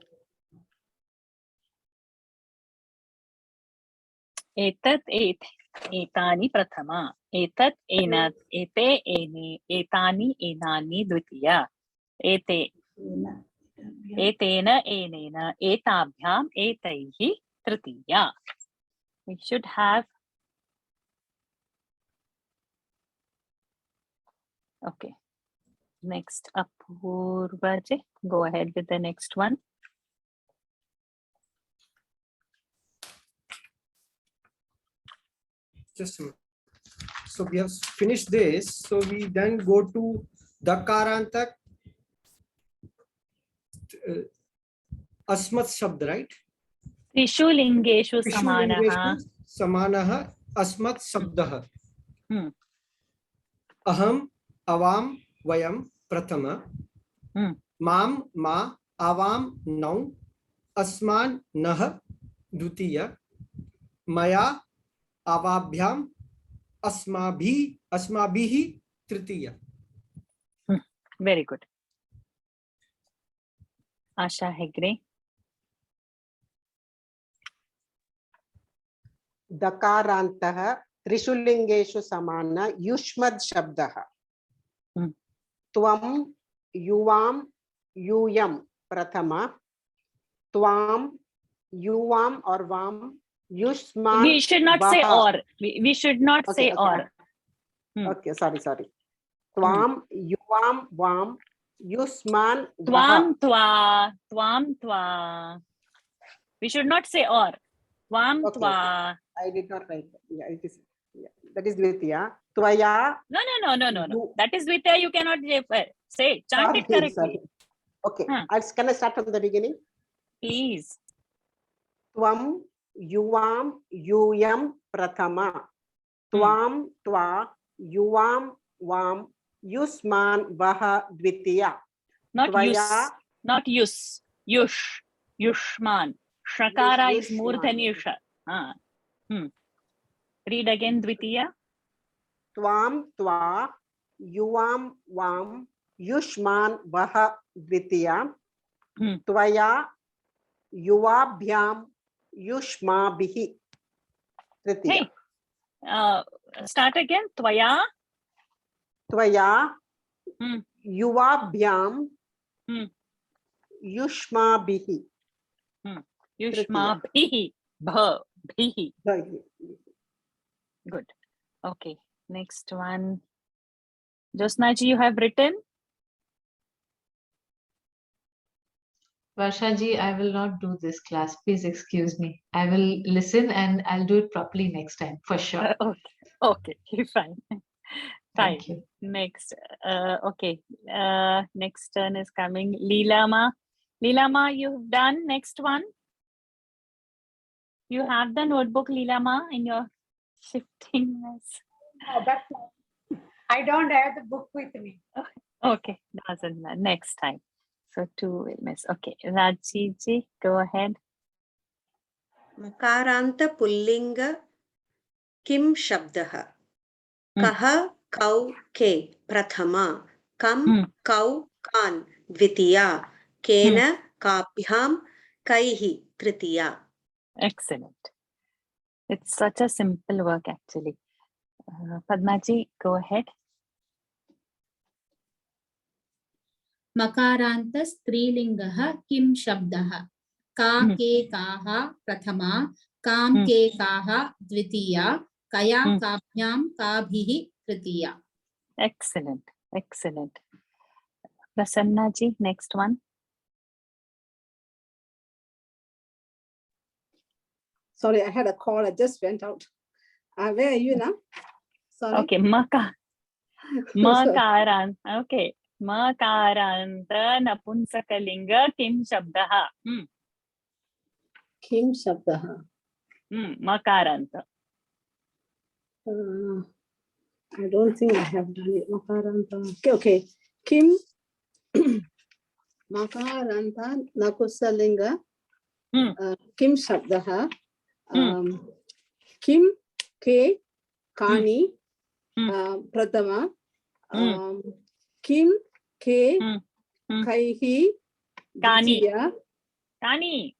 Speaker 1: Etat, etani prathama. Etat, enat, ete, ene, etani, enani, dvitiya. Etena, enena, etabhyam, etaihi, tritiya. We should have. Okay. Next, Apurva ji, go ahead with the next one.
Speaker 4: Just a minute. So we have finished this. So we then go to Dakaranta Asmat Shabd, right?
Speaker 1: Trishu lingeshu samanaha.
Speaker 4: Samanaha Asmat Shabdah. Aham, avam, vayam, prathama. Mam, ma, avam, nau. Asman, nah, dutiya. Maya, avabhyam, asmabhihi, tritiya.
Speaker 1: Very good. Asha Hegre.
Speaker 14: दकारान्तः त्रिषु लिङ्गेषु समान युष्मद् शब्दः त्वं युवां यूयं प्रथमा त्वां युवां और वाम युष्मान्
Speaker 1: We should not say or. We should not say or.
Speaker 14: Okay, sorry. त्वां युवां वाम युष्मान्
Speaker 1: Tvam twa. We should not say or. Tvam twa.
Speaker 14: I did not write that. Yeah, it is. Yeah, that is Dvitiya. Tvaya.
Speaker 1: No. That is Dvitiya. You cannot say. Chant it correctly.
Speaker 14: Sorry. Okay. Can I start from the beginning?
Speaker 1: Please.
Speaker 14: Tvam yuvam yuyam prathama. Tvam twa yuvam vam yusman vaha dvitiya.
Speaker 1: Not yus. Not yus. Yush. Yushman. Shakara is more than yusha. Read again, Dvitiya.
Speaker 14: Tvam twa yuvam vam yushman vaha dvitiya. Tvaya yuvabhyam yushmabhihi tritiya.
Speaker 1: Hey, start again. Tvaya
Speaker 14: yuvabhyam yushmabhihi.
Speaker 1: Yushmabhihi. Bhihi. Good. Okay. Next one. Josnaji, you have written?
Speaker 7: Varshaji, I will not do this class. Please excuse me. I will listen and I'll do it properly next time for sure.
Speaker 1: Okay. Fine.
Speaker 7: Thank you.
Speaker 1: Next. Okay. Next turn is coming. Leelama. Leelama, you've done next one. You have the notebook, Leelama, in your shiftingness.
Speaker 8: No, that's not. I don't have the book with me.
Speaker 1: Okay, doesn't matter. Next time. So 2 will miss. Okay, Rajiji, go ahead.
Speaker 9: मकारान्त पुल्लिंग किम शब्दः कः कौ के प्रथमा कम कौ कान द्वितीया केन काभ्यां कैः तृतीया.
Speaker 1: Excellent. It's such a simple work actually. Padmaji, go ahead.
Speaker 2: मकारान्त स्त्रीलिङ्गः किं शब्दः का के काः प्रथमा कां के काः द्वितीया कया काभ्यां काभिः तृतीया.
Speaker 1: Excellent. Prasanna ji, next one.
Speaker 5: Sorry, I had a call. I just went out. Where are you now? Sorry.
Speaker 1: Okay, Makarant. Okay. Makaranta napunsakalinga kim shabdaha.
Speaker 5: Kim shabdaha.
Speaker 1: Makaranta.
Speaker 5: I don't think I have done it. Makaranta. Okay. Kim Makaranta napusalinga. Kim shabdaha. Kim ke kani pratama. Kim ke kaihi
Speaker 1: Kani.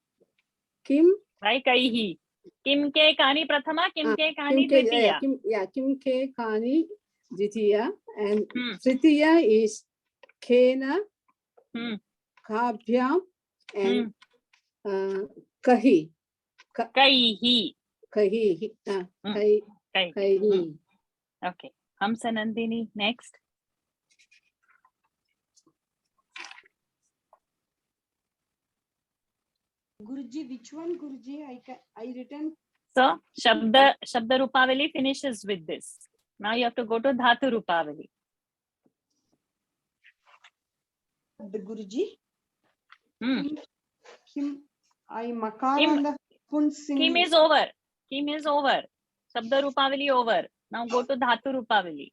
Speaker 5: Kim
Speaker 1: Why kaihi? Kim ke kani prathama, kim ke kani tritiya.
Speaker 5: Kim ke kani dvitiya, and tritiya is kena kabhyam and kahi.
Speaker 1: Kaihi.
Speaker 5: Kaihi.
Speaker 1: Okay. Hamsa Nandini, next.
Speaker 13: Guruji, which one Guruji? I written.
Speaker 1: So Shabda Rupavali finishes with this. Now you have to go to Dhatu Rupavali.
Speaker 13: The Guruji. Kim I Makara and the
Speaker 1: Kim is over. Shabda Rupavali over. Now go to Dhatu Rupavali.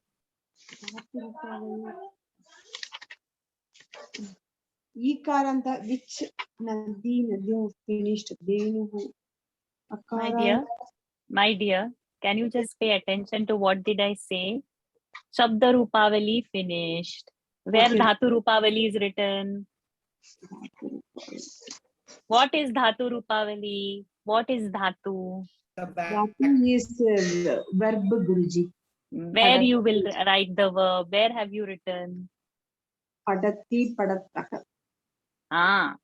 Speaker 13: Ikaranta, which Nadi finished?
Speaker 1: My dear, can you just pay attention to what did I say? Shabda Rupavali finished. Where
Speaker 13: Okay.
Speaker 1: Dhatu Rupavali is written? What is Dhatu Rupavali? What is Dhatu?
Speaker 13: Dhatu is verb, Guruji.
Speaker 1: Where you will write the verb? Where have you written?
Speaker 13: Padati, padattah.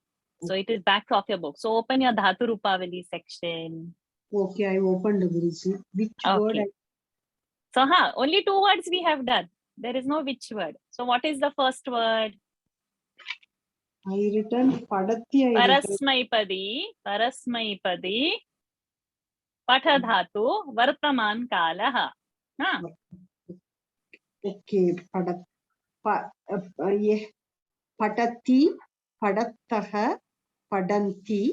Speaker 1: So it is back of your book. So open your Dhatu Rupavali section.
Speaker 13: Okay, I opened Guruji. Which word?
Speaker 1: So only 2 words we have done. There is no which word. So what is the first word?
Speaker 13: I written Padati.
Speaker 1: Parasmaipadi, Patha Dhatu, Vartaman Kalaha.
Speaker 13: Okay, Patati, Padattaha, Padanti,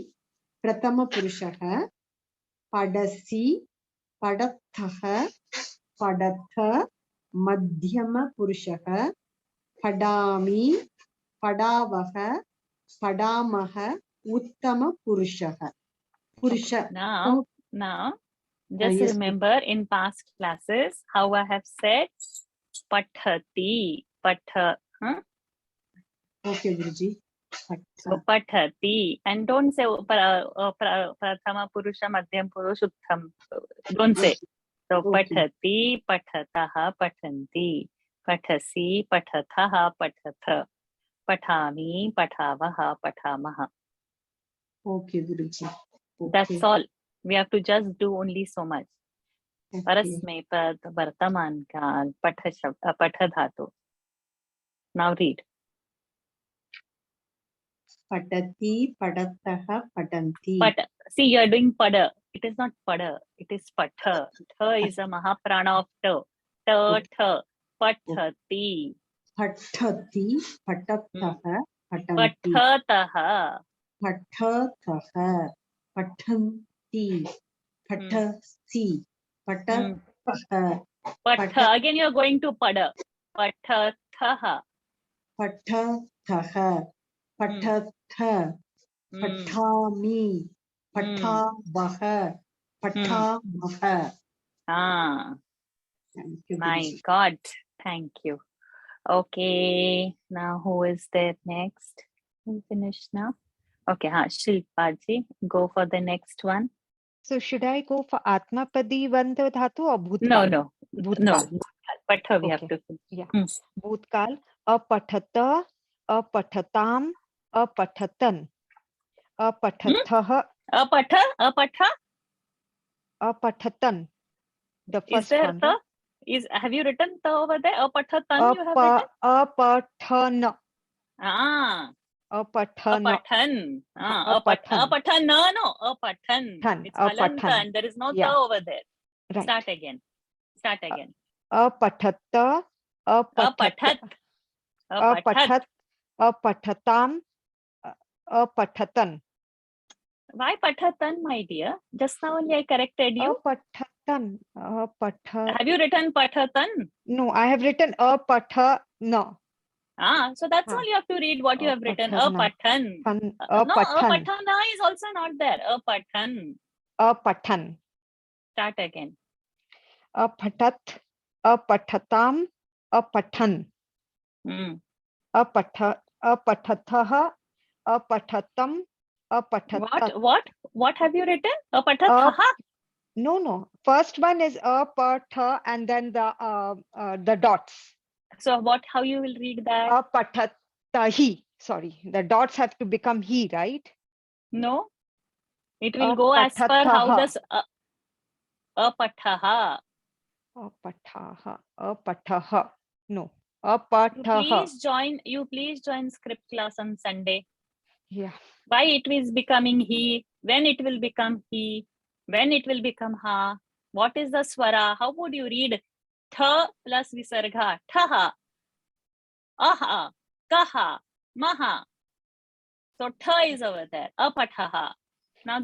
Speaker 13: Pratama Purushaha, Padasi, Padattaha, Padatha, Madhyama Purushaha, Padami, Padavaha, Padamaha, Uttama Purushaha. Purusha.
Speaker 1: Now, just
Speaker 13: yes,
Speaker 1: remember in past classes how I have said Pathati,
Speaker 13: Okay, Guruji.
Speaker 1: So Pathati, and don't say Prathama Purusha, Madhyam Purusha, Uttam. Don't say. So Pathati, Pathataha, Pathanti, Pathasi, Pathathaha, Pathatha, Pathami, Pathavaha, Pathamaha.
Speaker 13: Okay, Guruji. Okay.
Speaker 1: That's all. We have to just do only so much. Parasmepad, Vartaman Kal, Patha Dhatu. Now read.
Speaker 13: Patati, Padattaha, Padanti.
Speaker 1: See, you are doing Pada. It is not Pada. It is Patha. Tha is a Mahaprana of Ta. Ta. Pathati.
Speaker 13: Pathati, Patattaha, Patanti.
Speaker 1: Pathataha.
Speaker 13: Pathataha, Patanti. Patasi, Patattaha.
Speaker 1: Patha. Again, you are going to Pada. Pathataha.
Speaker 13: Pathataha. Patatha. Patami. Patavaha. Patamaha.
Speaker 1: My God. Thank you. Okay. Now who is there next? We finished now. Okay. Shilpaji, go for the next one.
Speaker 10: So should I go for Atmapadi Vanda Dhatu or Bhutkal?
Speaker 1: No.
Speaker 10: Bhutkal.
Speaker 1: Patha we have to finish.
Speaker 10: Yeah. Bhutkal. Apatata, apatatam, apatatan, apatatha. Apatatan. The first
Speaker 1: is there
Speaker 10: one.
Speaker 1: ta? Have you written ta over there? Apatatan you have written?
Speaker 10: Apatana.
Speaker 1: Apathan. Apathan. No. Apathan. It's halantan. There is no ta over there.
Speaker 10: Right.
Speaker 1: Start again.
Speaker 10: Apatatta.
Speaker 1: Apatat.
Speaker 10: Apatatam. Apatatan.
Speaker 1: Why patatan, my dear? Just now only I corrected you.
Speaker 10: Apatatan.
Speaker 1: Have you written patatan?
Speaker 10: No, I have written apatana.
Speaker 1: So that's all you have to read what you have written. Apathan. No, apatana is also not there. Apathan.
Speaker 10: Apathan.
Speaker 1: Start again.
Speaker 10: Apatat. Apatatam. Apathan. Apatathaha. Apatatam.
Speaker 1: What have you written? Apatathaha?
Speaker 10: No. First one is apatha and then the dots.
Speaker 1: So how you will read that?
Speaker 10: Apatattahi. Sorry, the dots have to become he, right?
Speaker 1: No. It will go as per how this apathaha.
Speaker 10: Apataha. No. Apataha.
Speaker 1: You please join script class on Sunday.
Speaker 10: Yeah.
Speaker 1: Why it is becoming he? When it will become he? When it will become ha? What is the swara? How would you read tha plus visarga? Thaha, aha, kaha, maha. So tha is over there. Apathaha. Now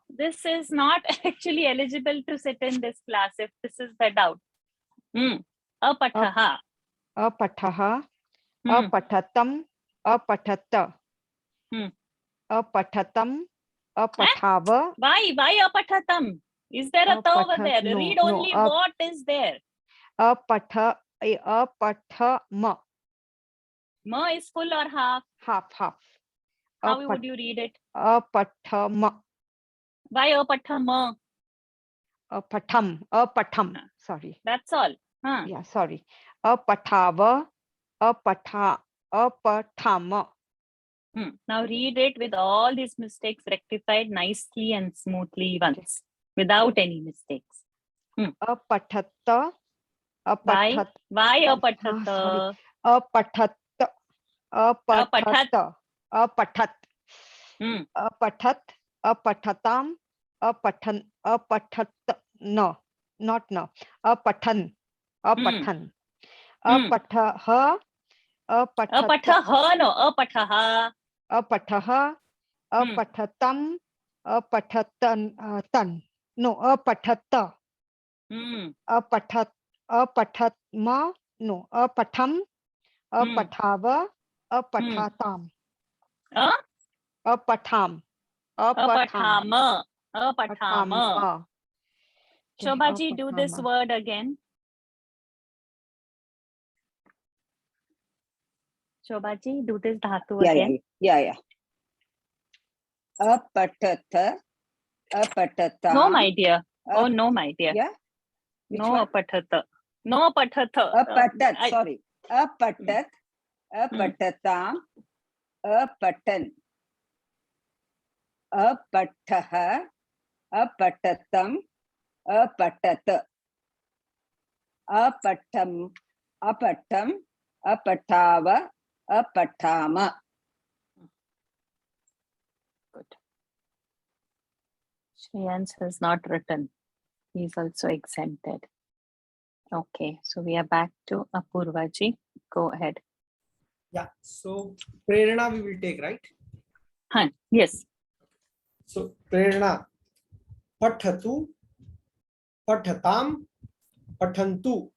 Speaker 1: this is not actually eligible to sit in this class if this is the doubt. Apataha.
Speaker 10: Apataha. Apatatam. Apatata. Apatatam. Apatava.
Speaker 1: Why apatatam? Is there a ta over there?
Speaker 10: No,
Speaker 1: Read
Speaker 10: no,
Speaker 1: only what is there.
Speaker 10: Apatama.
Speaker 1: Ma is full or half?
Speaker 10: Half.
Speaker 1: How would you read it?
Speaker 10: Apatama.
Speaker 1: Why apatama?
Speaker 10: Apatam. Sorry.
Speaker 1: That's all.
Speaker 10: Yeah, sorry. Apatava. Apatama.
Speaker 1: Now read it with all these mistakes rectified nicely and smoothly once, without any mistakes.
Speaker 10: Apatatta.
Speaker 1: Why apatatta?
Speaker 10: Apatatta. Apatatta. Apatat. Apatat. Apatatam. Apatan. Apatat. No, not no. Apatan. Apatan. Apataha.
Speaker 1: Apataha, no. Apataha.
Speaker 10: Apataha. Apatatam. Apatatan. Tan. No, apatatta. Apatatma. No, apatam. Apatava. Apatatam. Apatam.
Speaker 1: Apatama. Apatama.
Speaker 10: Okay,
Speaker 1: Shobhaji, do this
Speaker 10: apatama.
Speaker 1: word again. Shobhaji, do this dhatu again.
Speaker 11: Yeah. Apatata. Apatata.
Speaker 1: No, my dear. Oh, no, my dear.
Speaker 11: Yeah. Which
Speaker 1: no
Speaker 11: one?
Speaker 1: apatata. No apatata.
Speaker 11: Apatat. Sorry. Apatat. Apatatam. Apatan. Apataha. Apatatam. Apatata. Apatam. Apatam. Apatava. Apatama.
Speaker 1: Good. Shreyans has not written. He is also exempted. Okay, so we are back to Apurvaji. Go ahead.
Speaker 4: Yeah, so Prerana we will take, right?
Speaker 1: Yes.
Speaker 4: So Prerana. Pathatu. Pathatam. Pathantu.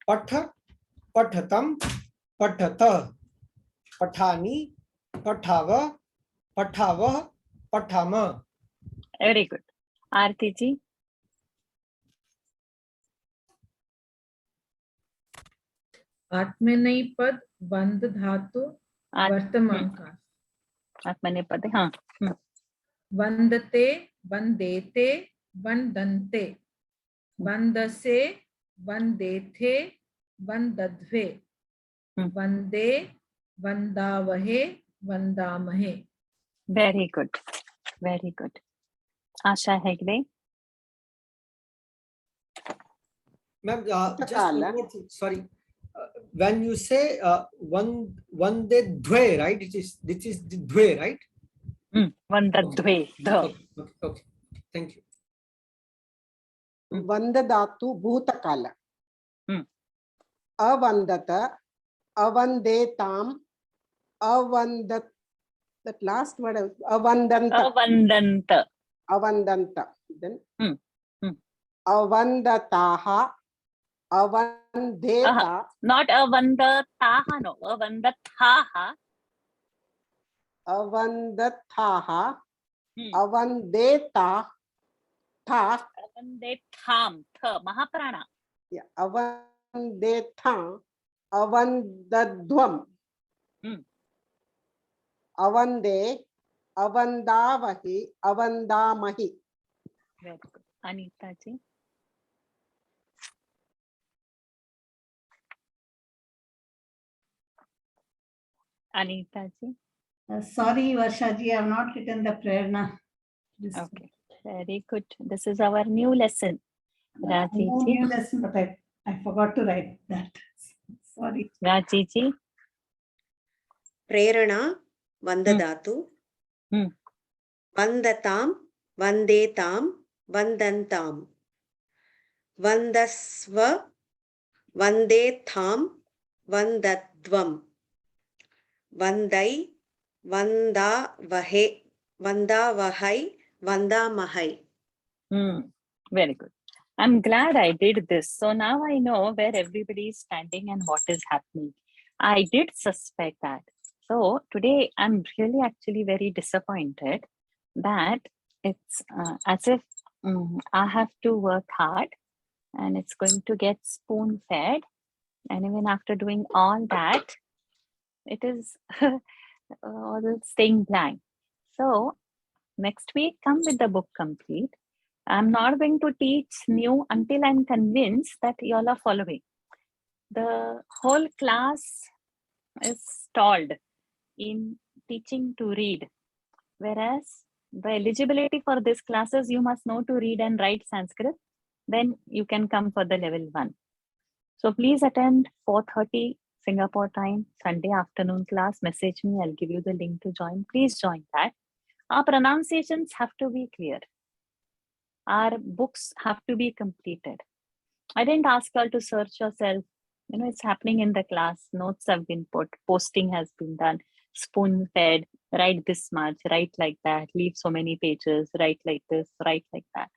Speaker 4: Patha. Pathatam. Pathata. Pathani. Pathava. Pathava. Pathama.
Speaker 1: Very good. Aarti ji.
Speaker 3: आत्मनेपद बंद धातु वर्तमान काल.
Speaker 1: आत्मनेपद
Speaker 3: वंदते वंदेते वंदन्ते वंदसे वंदेथे वंदध्वे वंदे वंदावहे वंदामहे.
Speaker 1: Very good. Very good. Asha Hegde.
Speaker 4: Ma'am, just one more thing. Sorry. When you say one de dve, right? This is the dve, right?
Speaker 1: Vanda dve.
Speaker 4: Okay. Thank you.
Speaker 14: Vandadatu bhutakala. Avandata. Avandetam. Avandat. That last word. Avandanta.
Speaker 1: Avandanta.
Speaker 14: Avandanta. Then. Avandataha. Avandeta.
Speaker 1: Not avandataha, no. Avandataha.
Speaker 14: Avandataha. Avandeta. Tha.
Speaker 1: Avandetham. Tha. Mahaprana.
Speaker 14: Yeah. Avandetham. Avandadvam. Avande. Avandavahi. Avandamahi.
Speaker 1: Very good. Anita ji. Anita ji.
Speaker 15: Sorry, Varsha ji, I have not written the prerna.
Speaker 1: Okay. Very good. This is our new lesson. Raji ji.
Speaker 15: New lesson, but I forgot to write that. Sorry.
Speaker 1: Raji ji.
Speaker 9: Prerana, vandadatu. Vandatam, vandetam, vandantam. Vandasva, vandetham, vandadvam. Vandai, vandavahai, vandamahai.
Speaker 1: Very good. I'm glad I did this. So now I know where everybody is standing and what is happening. I did suspect that. So today I'm really actually very disappointed that it's as if I have to work hard and it's going to get spoon fed. And even after doing all that, it is all staying blank. So next week, come with the book complete. I'm not going to teach new until I'm convinced that you all are following. The whole class is stalled in teaching to read, whereas the eligibility for this classes, you must know to read and write Sanskrit, then you can come for the level 1. So please attend 4:30 Singapore time, Sunday afternoon class. Message me, I'll give you the link to join. Please join that. Our pronunciations have to be clear. Our books have to be completed. I didn't ask you all to search yourself. You know, it's happening in the class. Notes have been put, posting has been done, spoon fed, write this much, write like that, leave so many pages, write like this, write like that.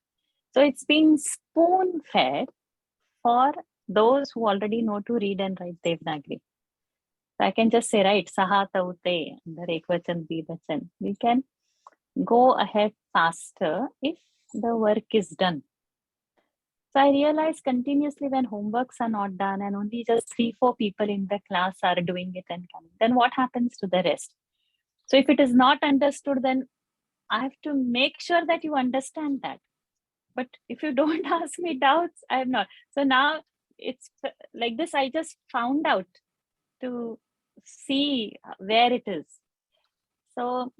Speaker 1: So it's been spoon fed for those who already know to read and write Devanagari. So I can just say, right, Saha Taute, the Ekvachan, Dvivachan. We can go ahead faster if the work is done. So I realize continuously when homeworks are not done and only just 3-4 people in the class are doing it and coming, then what happens to the rest? So if it is not understood, then I have to make sure that you understand that. But if you don't ask me doubts, I have not. So now it's like this, I just found out to see where it is. So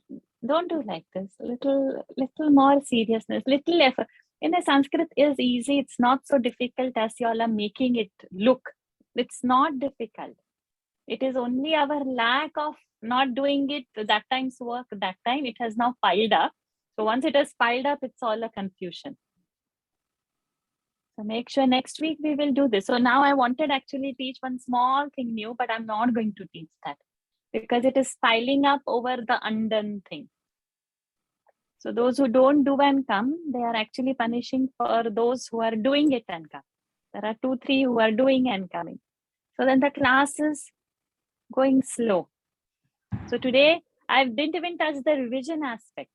Speaker 1: don't do like this. Little more seriousness, little effort. In the Sanskrit is easy. It's not so difficult as you all are making it look. It's not difficult. It is only our lack of not doing it that time's work. That time it has now piled up. So once it has piled up, it's all a confusion. So make sure next week we will do this. So now I wanted actually teach one small thing new, but I'm not going to teach that because it is piling up over the undone thing. So those who don't do and come, they are actually punishing for those who are doing it and come. There are 2-3 who are doing and coming. So then the class is going slow. So today I didn't even touch the revision aspect.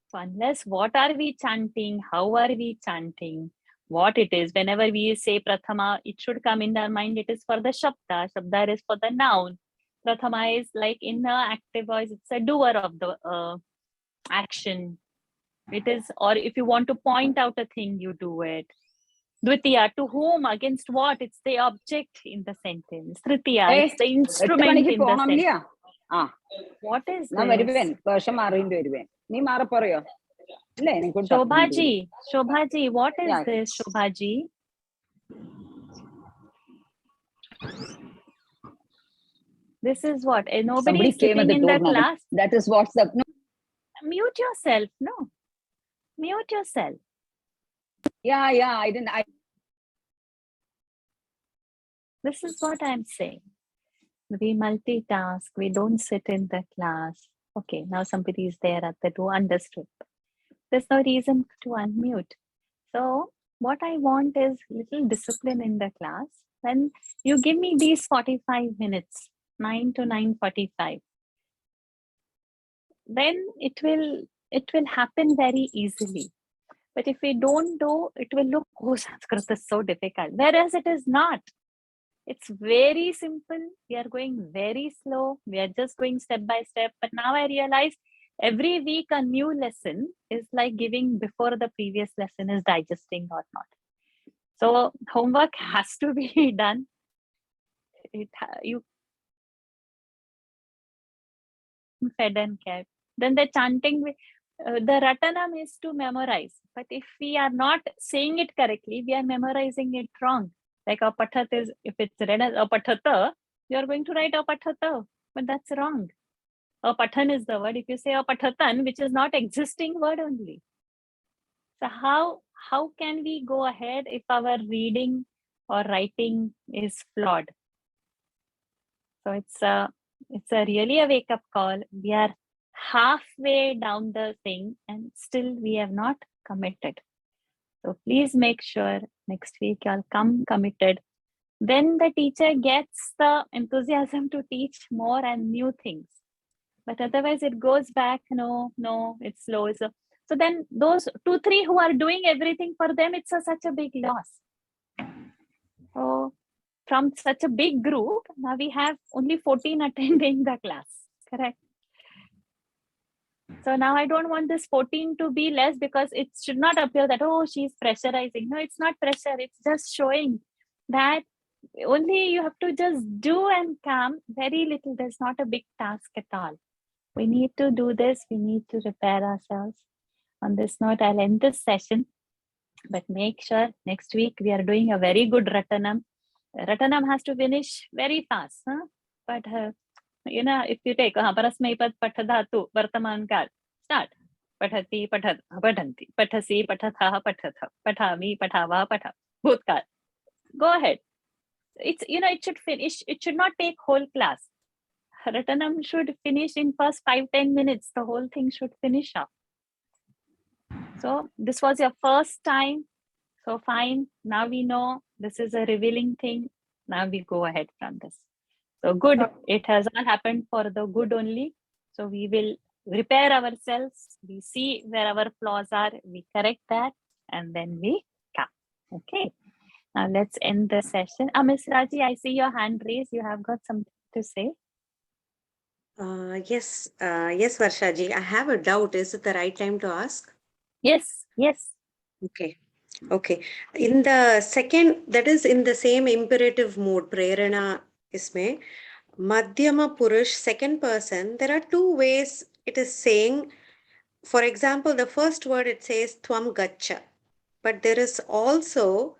Speaker 1: So unless what are we chanting, how are we chanting, what it is, whenever we say Prathama, it should come in our mind, it is for the Shabda. Shabda is for the noun. Prathama is like in the active voice, it's a doer of the action. It is, or if you want to point out a thing, you do it. Dvitiya, to whom, against what? It's the object in the sentence. Tritiya, it's the instrument in the sentence. What is this? Shobhaji, what is this, Shobhaji? This is what? Nobody is sitting in the class.
Speaker 11: That is WhatsApp. No.
Speaker 1: Mute yourself. No. Mute yourself.
Speaker 11: Yeah, I didn't.
Speaker 1: This is what I'm saying. We multitask. We don't sit in the class. Okay, now somebody is there at the door. Understood. There's no reason to unmute. So what I want is little discipline in the class. When you give me these 45 minutes, 9 to 9:45, then it will happen very easily. But if we don't do, it will look, oh, Sanskrit is so difficult. Whereas it is not. It's very simple. We are going very slow. We are just going step by step. But now I realize every week a new lesson is like giving before the previous lesson is digesting or not. So homework has to be done. You fed and kept. Then the chanting, the ratanam is to memorize. But if we are not saying it correctly, we are memorizing it wrong. Like apathat is, if it's read as apatata, you are going to write apatata, but that's wrong. Apathan is the word. If you say apatatan, which is not existing word only. So how can we go ahead if our reading or writing is flawed? So it's a really a wake-up call. We are halfway down the thing and still we have not committed. So please make sure next week you'll come committed. Then the teacher gets the enthusiasm to teach more and new things. But otherwise it goes back, no, it's slow. So then those 2-3 who are doing everything for them, it's such a big loss. So from such a big group, now we have only 14 attending the class, correct? So now I don't want this 14 to be less, because it should not appear that, oh, she's pressurizing. No, it's not pressure. It's just showing that only you have to just do and come very little. There's not a big task at all. We need to do this. We need to prepare ourselves. On this note, I'll end this session, but make sure next week we are doing a very good Ratanam. Ratanam has to finish very fast, huh? But you know, if you take Parasmaipat Patadhatu, Vartaman Kal, start. Pathati, Pathat, Patanti, Pathasi, Patatha, Patatha, Pathami, Pathava, Patha, Bhutkal. Go ahead. It's, you know, it should finish. It should not take whole class. Ratanam should finish in first 5-10 minutes. The whole thing should finish up. So this was your first time. So fine. Now we know this is a revealing thing. Now we go ahead from this. So good. It has all happened for the good only. So we will repair ourselves. We see where our flaws are. We correct that. And then we come. Okay. Now let's end the session. Ms. Raji, I see your hand raised. You have got something to say.
Speaker 9: Yes, Varshaji. I have a doubt. Is it the right time to ask?
Speaker 1: Yes.
Speaker 9: Okay. In the second, that is in the same imperative mode, prerana isme, Madhyama Purush, second person, there are two ways it is saying. For example, the first word it says Tvam Gacha. But there is also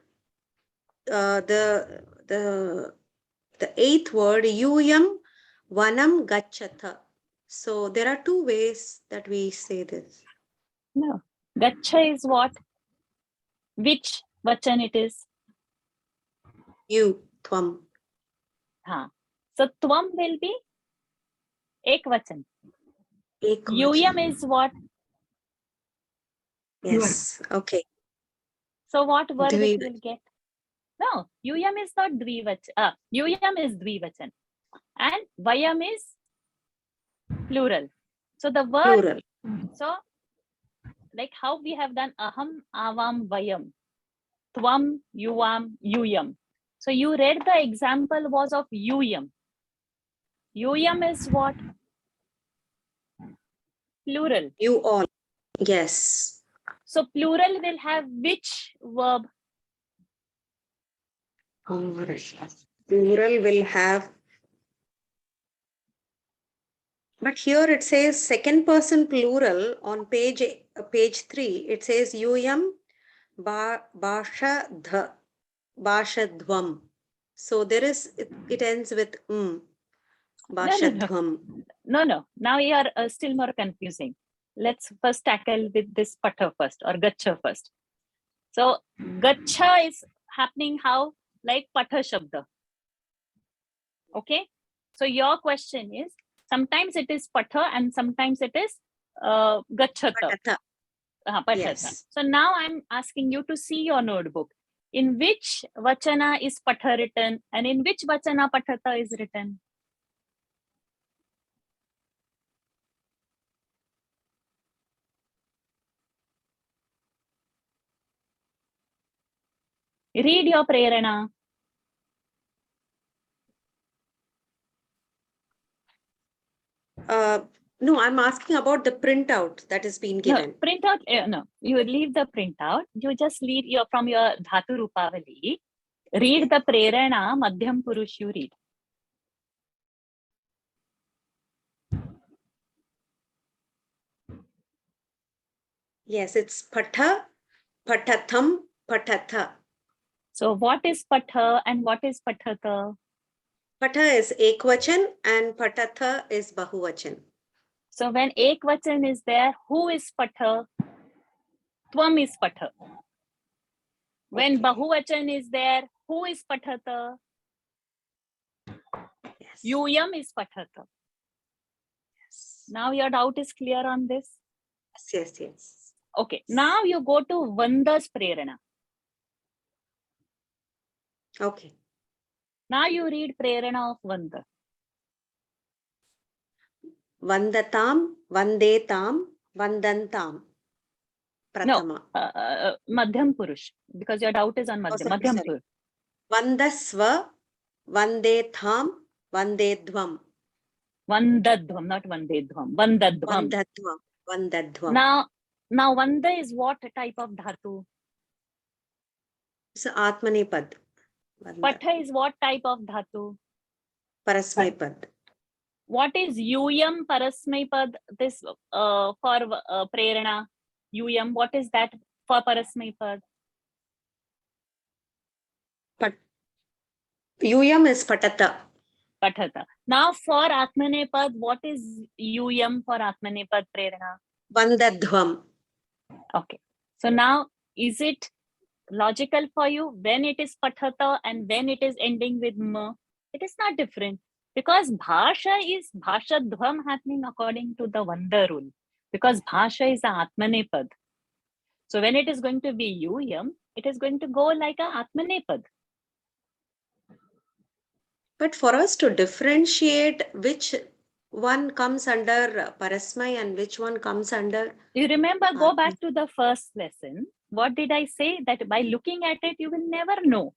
Speaker 9: the eighth word, Yuyam Vanam Gachatha. So there are two ways that we say this.
Speaker 1: No. Gacha is what? Which vachan it is?
Speaker 9: You, Tvam.
Speaker 1: So Tvam will be Ekvachan. Yuyam is what?
Speaker 9: Yes. Okay.
Speaker 1: So what word it will get? No, Yuyam is not Dvivachan. Yuyam is Dvivachan. And Vayam is plural. So the word,
Speaker 9: plural.
Speaker 1: So like how we have done Aham, Avam, Vayam, Tvam, Yuvam, Yuyam. So you read the example was of Yuyam. Yuyam is what? Plural.
Speaker 9: You all. Yes.
Speaker 1: So plural will have which verb?
Speaker 9: Plural will have. But here it says second person plural on page 3. It says Yuyam Bashadha. Bashadhvam. So there is, it ends with Bashadhvam.
Speaker 1: No. Now you are still more confusing. Let's first tackle with this Patha first, or Gacha first. So Gacha is happening how? Like Patha Shabda. Okay. So your question is, sometimes it is Patha and sometimes it is Gachata. Patata. Yes. So now I'm asking you to see your notebook. In which Vachana is Patha written and in which Vachana Patata is written? Read your prerana.
Speaker 9: No, I'm asking about the printout that has been given.
Speaker 1: No, printout, no. You leave the printout. You just leave from your Dhatu Rupavali. Read the prerana, Madhyam Purush you read.
Speaker 9: Yes, it's Patha, Patatham, Patatha.
Speaker 1: So what is Patha and what is Patata?
Speaker 9: Patha is Ekvachan and Patatha is Bahuvachan.
Speaker 1: So when Ekvachan is there, who is Patha? Tvam is Patha. When Bahuvachan is there, who is Patata?
Speaker 9: Yes.
Speaker 1: Yuyam is Patata. Yes. Now your doubt is clear on this?
Speaker 9: Yes.
Speaker 1: Okay, now you go to Vanda's Prerana.
Speaker 9: Okay.
Speaker 1: Now you read Prerana of Vanda.
Speaker 9: Vandatam, Vandetam, Vandantam. Pratama.
Speaker 1: No, Madhyam Purush, because your doubt is on Madhyam. Madhyam Purush.
Speaker 9: Vandasva, Vandetham, Vandedvam.
Speaker 1: Vandadvam, not Vandedvam. Vandadvam.
Speaker 9: Vandadvam. Vandadvam.
Speaker 1: Now Vanda is what type of dhatu?
Speaker 9: It's Atmanepad.
Speaker 1: Patha is what type of dhatu?
Speaker 9: Parasmaipad.
Speaker 1: What is Yuyam Parasmaipad? This for Prerana. Yuyam, what is that for Parasmaipad?
Speaker 9: Yuyam is Patata.
Speaker 1: Patata. Now for Atmanepad, what is Yuyam for Atmanepad Prerana?
Speaker 9: Vandadvam.
Speaker 1: Okay. So now, is it logical for you when it is Patata and when it is ending with Ma? It is not different, because Bhasha is Bhashadvam happening according to the Vanda rule, because Bhasha is a Atmanepad. So when it is going to be Yuyam, it is going to go like a Atmanepad.
Speaker 9: But for us to differentiate which one comes under Parasmai and which one comes under...
Speaker 1: You remember, go back to the first lesson. What did I say? That by looking at it, you will never know.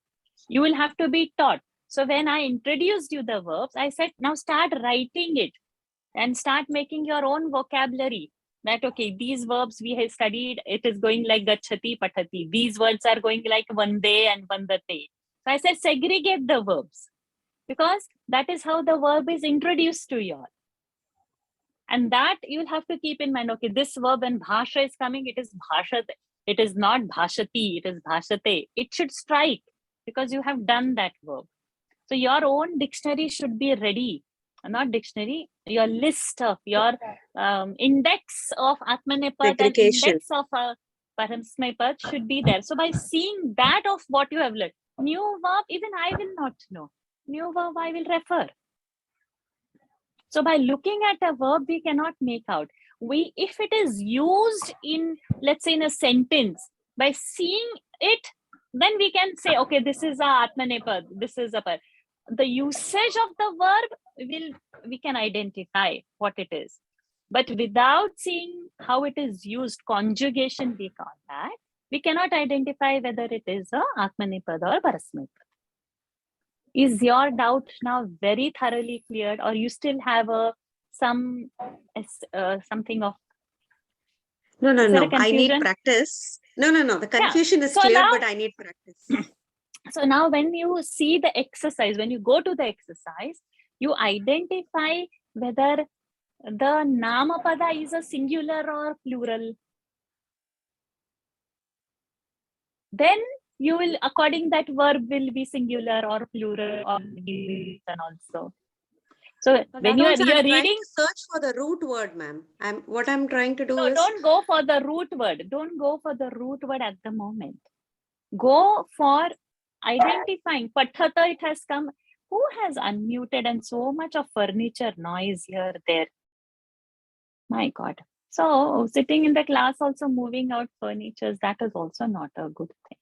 Speaker 1: You will have to be taught. So when I introduced you the verbs, I said, now start writing it and start making your own vocabulary. That, okay, these verbs we have studied, it is going like gachati, patati. These words are going like vande and vandate. So I said, segregate the verbs, because that is how the verb is introduced to you all. And that you'll have to keep in mind, okay, this verb when bhasha is coming, it is bhashate. It is not bhashati, it is bhashate. It should strike, because you have done that verb. So your own dictionary should be ready. Not dictionary, your list of your index of Atmanepad and index of Parasmaipad should be there. So by seeing that of what you have learned, new verb, even I will not know. New verb I will refer. So by looking at a verb, we cannot make out. If it is used in, let's say, in a sentence, by seeing it, then we can say, okay, this is a Atmanepad, this is a par. The usage of the verb, we can identify what it is. But without seeing how it is used, conjugation we call that, we cannot identify whether it is a Atmanepad or Parasmaipad. Is your doubt now very thoroughly cleared, or you still have something of...
Speaker 9: No. I need practice. No. The confusion is clear, now, but I need practice.
Speaker 1: So now when you see the exercise, when you go to the exercise, you identify whether the Namapada is a singular or plural. Then you will, according that verb will be singular or plural or and also. So when you are reading,
Speaker 9: search for the root word, ma'am. What I'm trying to do is...
Speaker 1: Don't go for the root word. Don't go for the root word at the moment. Go for identifying. Patata, it has come. Who has unmuted and so much of furniture noise here, there? My God. So sitting in the class also moving out furniture, that is also not a good thing.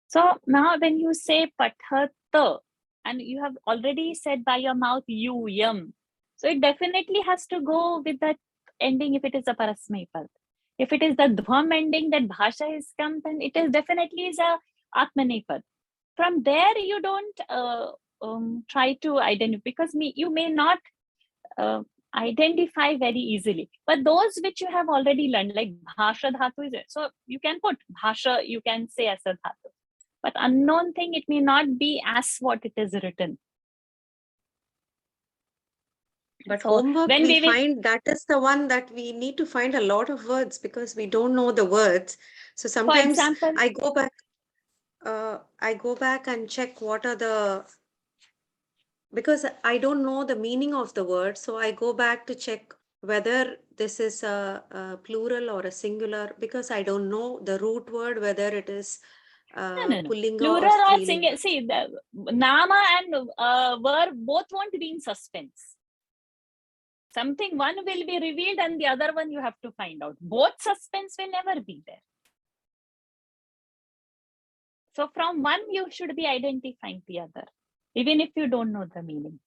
Speaker 1: So now when you say pathata, and you have already said by your mouth yum, so it definitely has to go with that ending if it is a Parasmaipad. If it is the dhvam ending that bhasha has come, then it is definitely is a Atmanepad. From there you don't try to identify, because you may not identify very easily. But those which you have already learned, like bhasha dhatu, so you can put bhasha, you can say as a dhatu. But unknown thing, it may not be as what it is written.
Speaker 9: But so homework, when we find that is the one that we need to find a lot of words, because we don't know the words. So sometimes, for example, I go back and check what are the, because I don't know the meaning of the word. So I go back to check whether this is a plural or a singular, because I don't know the root word, whether it is
Speaker 1: no. Plural or singular. See, the nama and verb both won't be in suspense. Something one will be revealed and the other one you have to find out. Both suspense will never be there. So from one, you should be identifying the other, even if you don't know the meaning.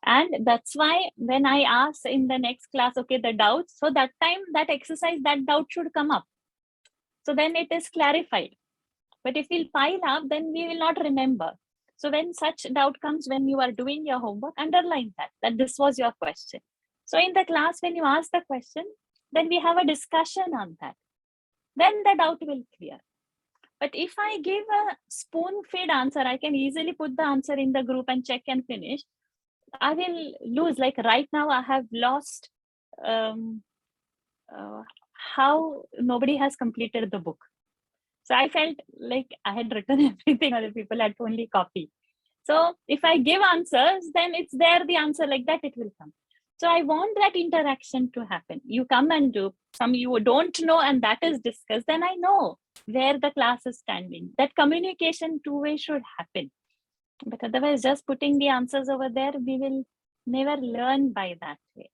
Speaker 1: And that's why when I ask in the next class, okay, the doubts, so that time, that exercise, that doubt should come up. So then it is clarified. But if we'll pile up, then we will not remember. So when such doubt comes, when you are doing your homework, underline that this was your question. So in the class, when you ask the question, then we have a discussion on that. Then the doubt will clear. But if I give a spoon-fed answer, I can easily put the answer in the group and check and finish. I will lose. Like right now, I have lost how nobody has completed the book. So I felt like I had written everything, other people had to only copy. So if I give answers, then it's there, the answer like that, it will come. So I want that interaction to happen. You come and do, some you don't know, and that is discussed, then I know where the class is standing. That communication two-way should happen. But otherwise, just putting the answers over there, we will never learn by that way.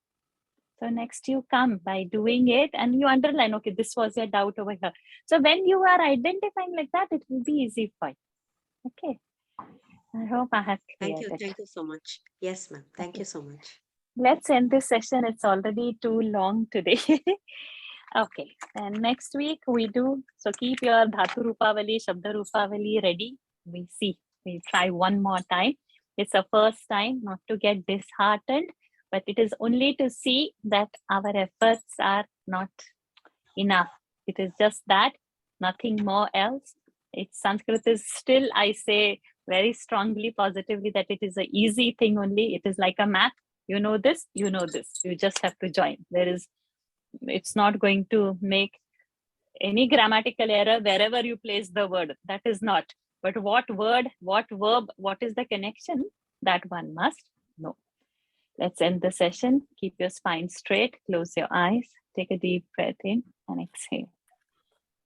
Speaker 1: So next you come by doing it and you underline, okay, this was your doubt over here. So when you are identifying like that, it will be easy for you. Okay. I hope I have cleared it.
Speaker 9: Thank you so much. Yes, ma'am. Thank you so much.
Speaker 1: Let's end this session. It's already too long today. Okay. And next week we do, so keep your Dhatu Rupavali, Shabda Rupavali ready. We see, we try one more time. It's a first time, not to get disheartened, but it is only to see that our efforts are not enough. It is just that, nothing more else. It's Sanskrit is still, I say very strongly, positively, that it is an easy thing only. It is like a math. You know this, you know this. You just have to join. It's not going to make any grammatical error wherever you place the word. That is not. But what word, what verb, what is the connection, that one must know. Let's end the session. Keep your spine straight. Close your eyes. Take a deep breath in and exhale.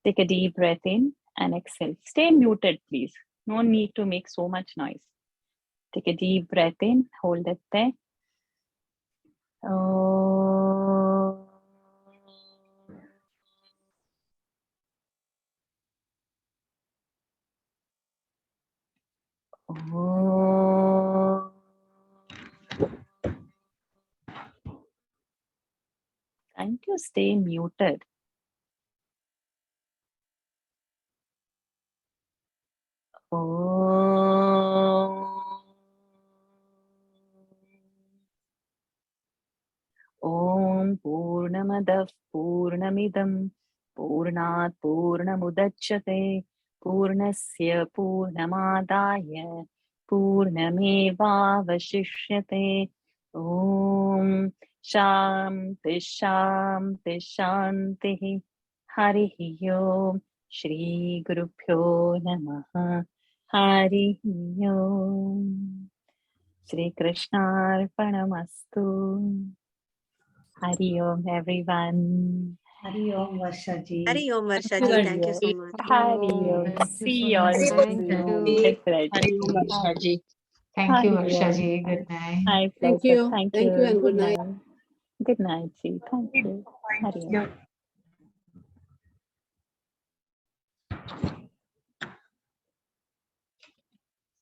Speaker 1: Take a deep breath in and exhale. Stay muted, please. No need to make so much noise. Take a deep breath in. Hold it there. Oh. Oh. Trying to stay muted. Om Purnamadav Purnamidam Purnat Purnamudachyate Purnasya Purnamadaya Purnamevavashishyate. Om Shanti Shanti Shanti. Hari Om. Shri Gurubhyo Namaha. Hari Om. Shri Krishnarpanamastu. Hari Om, everyone.
Speaker 15: Hari Om, Varshaji.
Speaker 9: Hari Om, Varshaji. Thank you so much.
Speaker 1: Hari Om. See you all.
Speaker 7: Thank you.
Speaker 1: Definitely.
Speaker 7: Thank you,
Speaker 1: Hari Om.
Speaker 7: Varshaji. Good night.
Speaker 1: My
Speaker 5: Thank
Speaker 1: pleasure.
Speaker 5: you.
Speaker 1: Thank
Speaker 5: Thank you
Speaker 1: you.
Speaker 5: and good night.
Speaker 1: Good night. See. Thank you. Hari Om.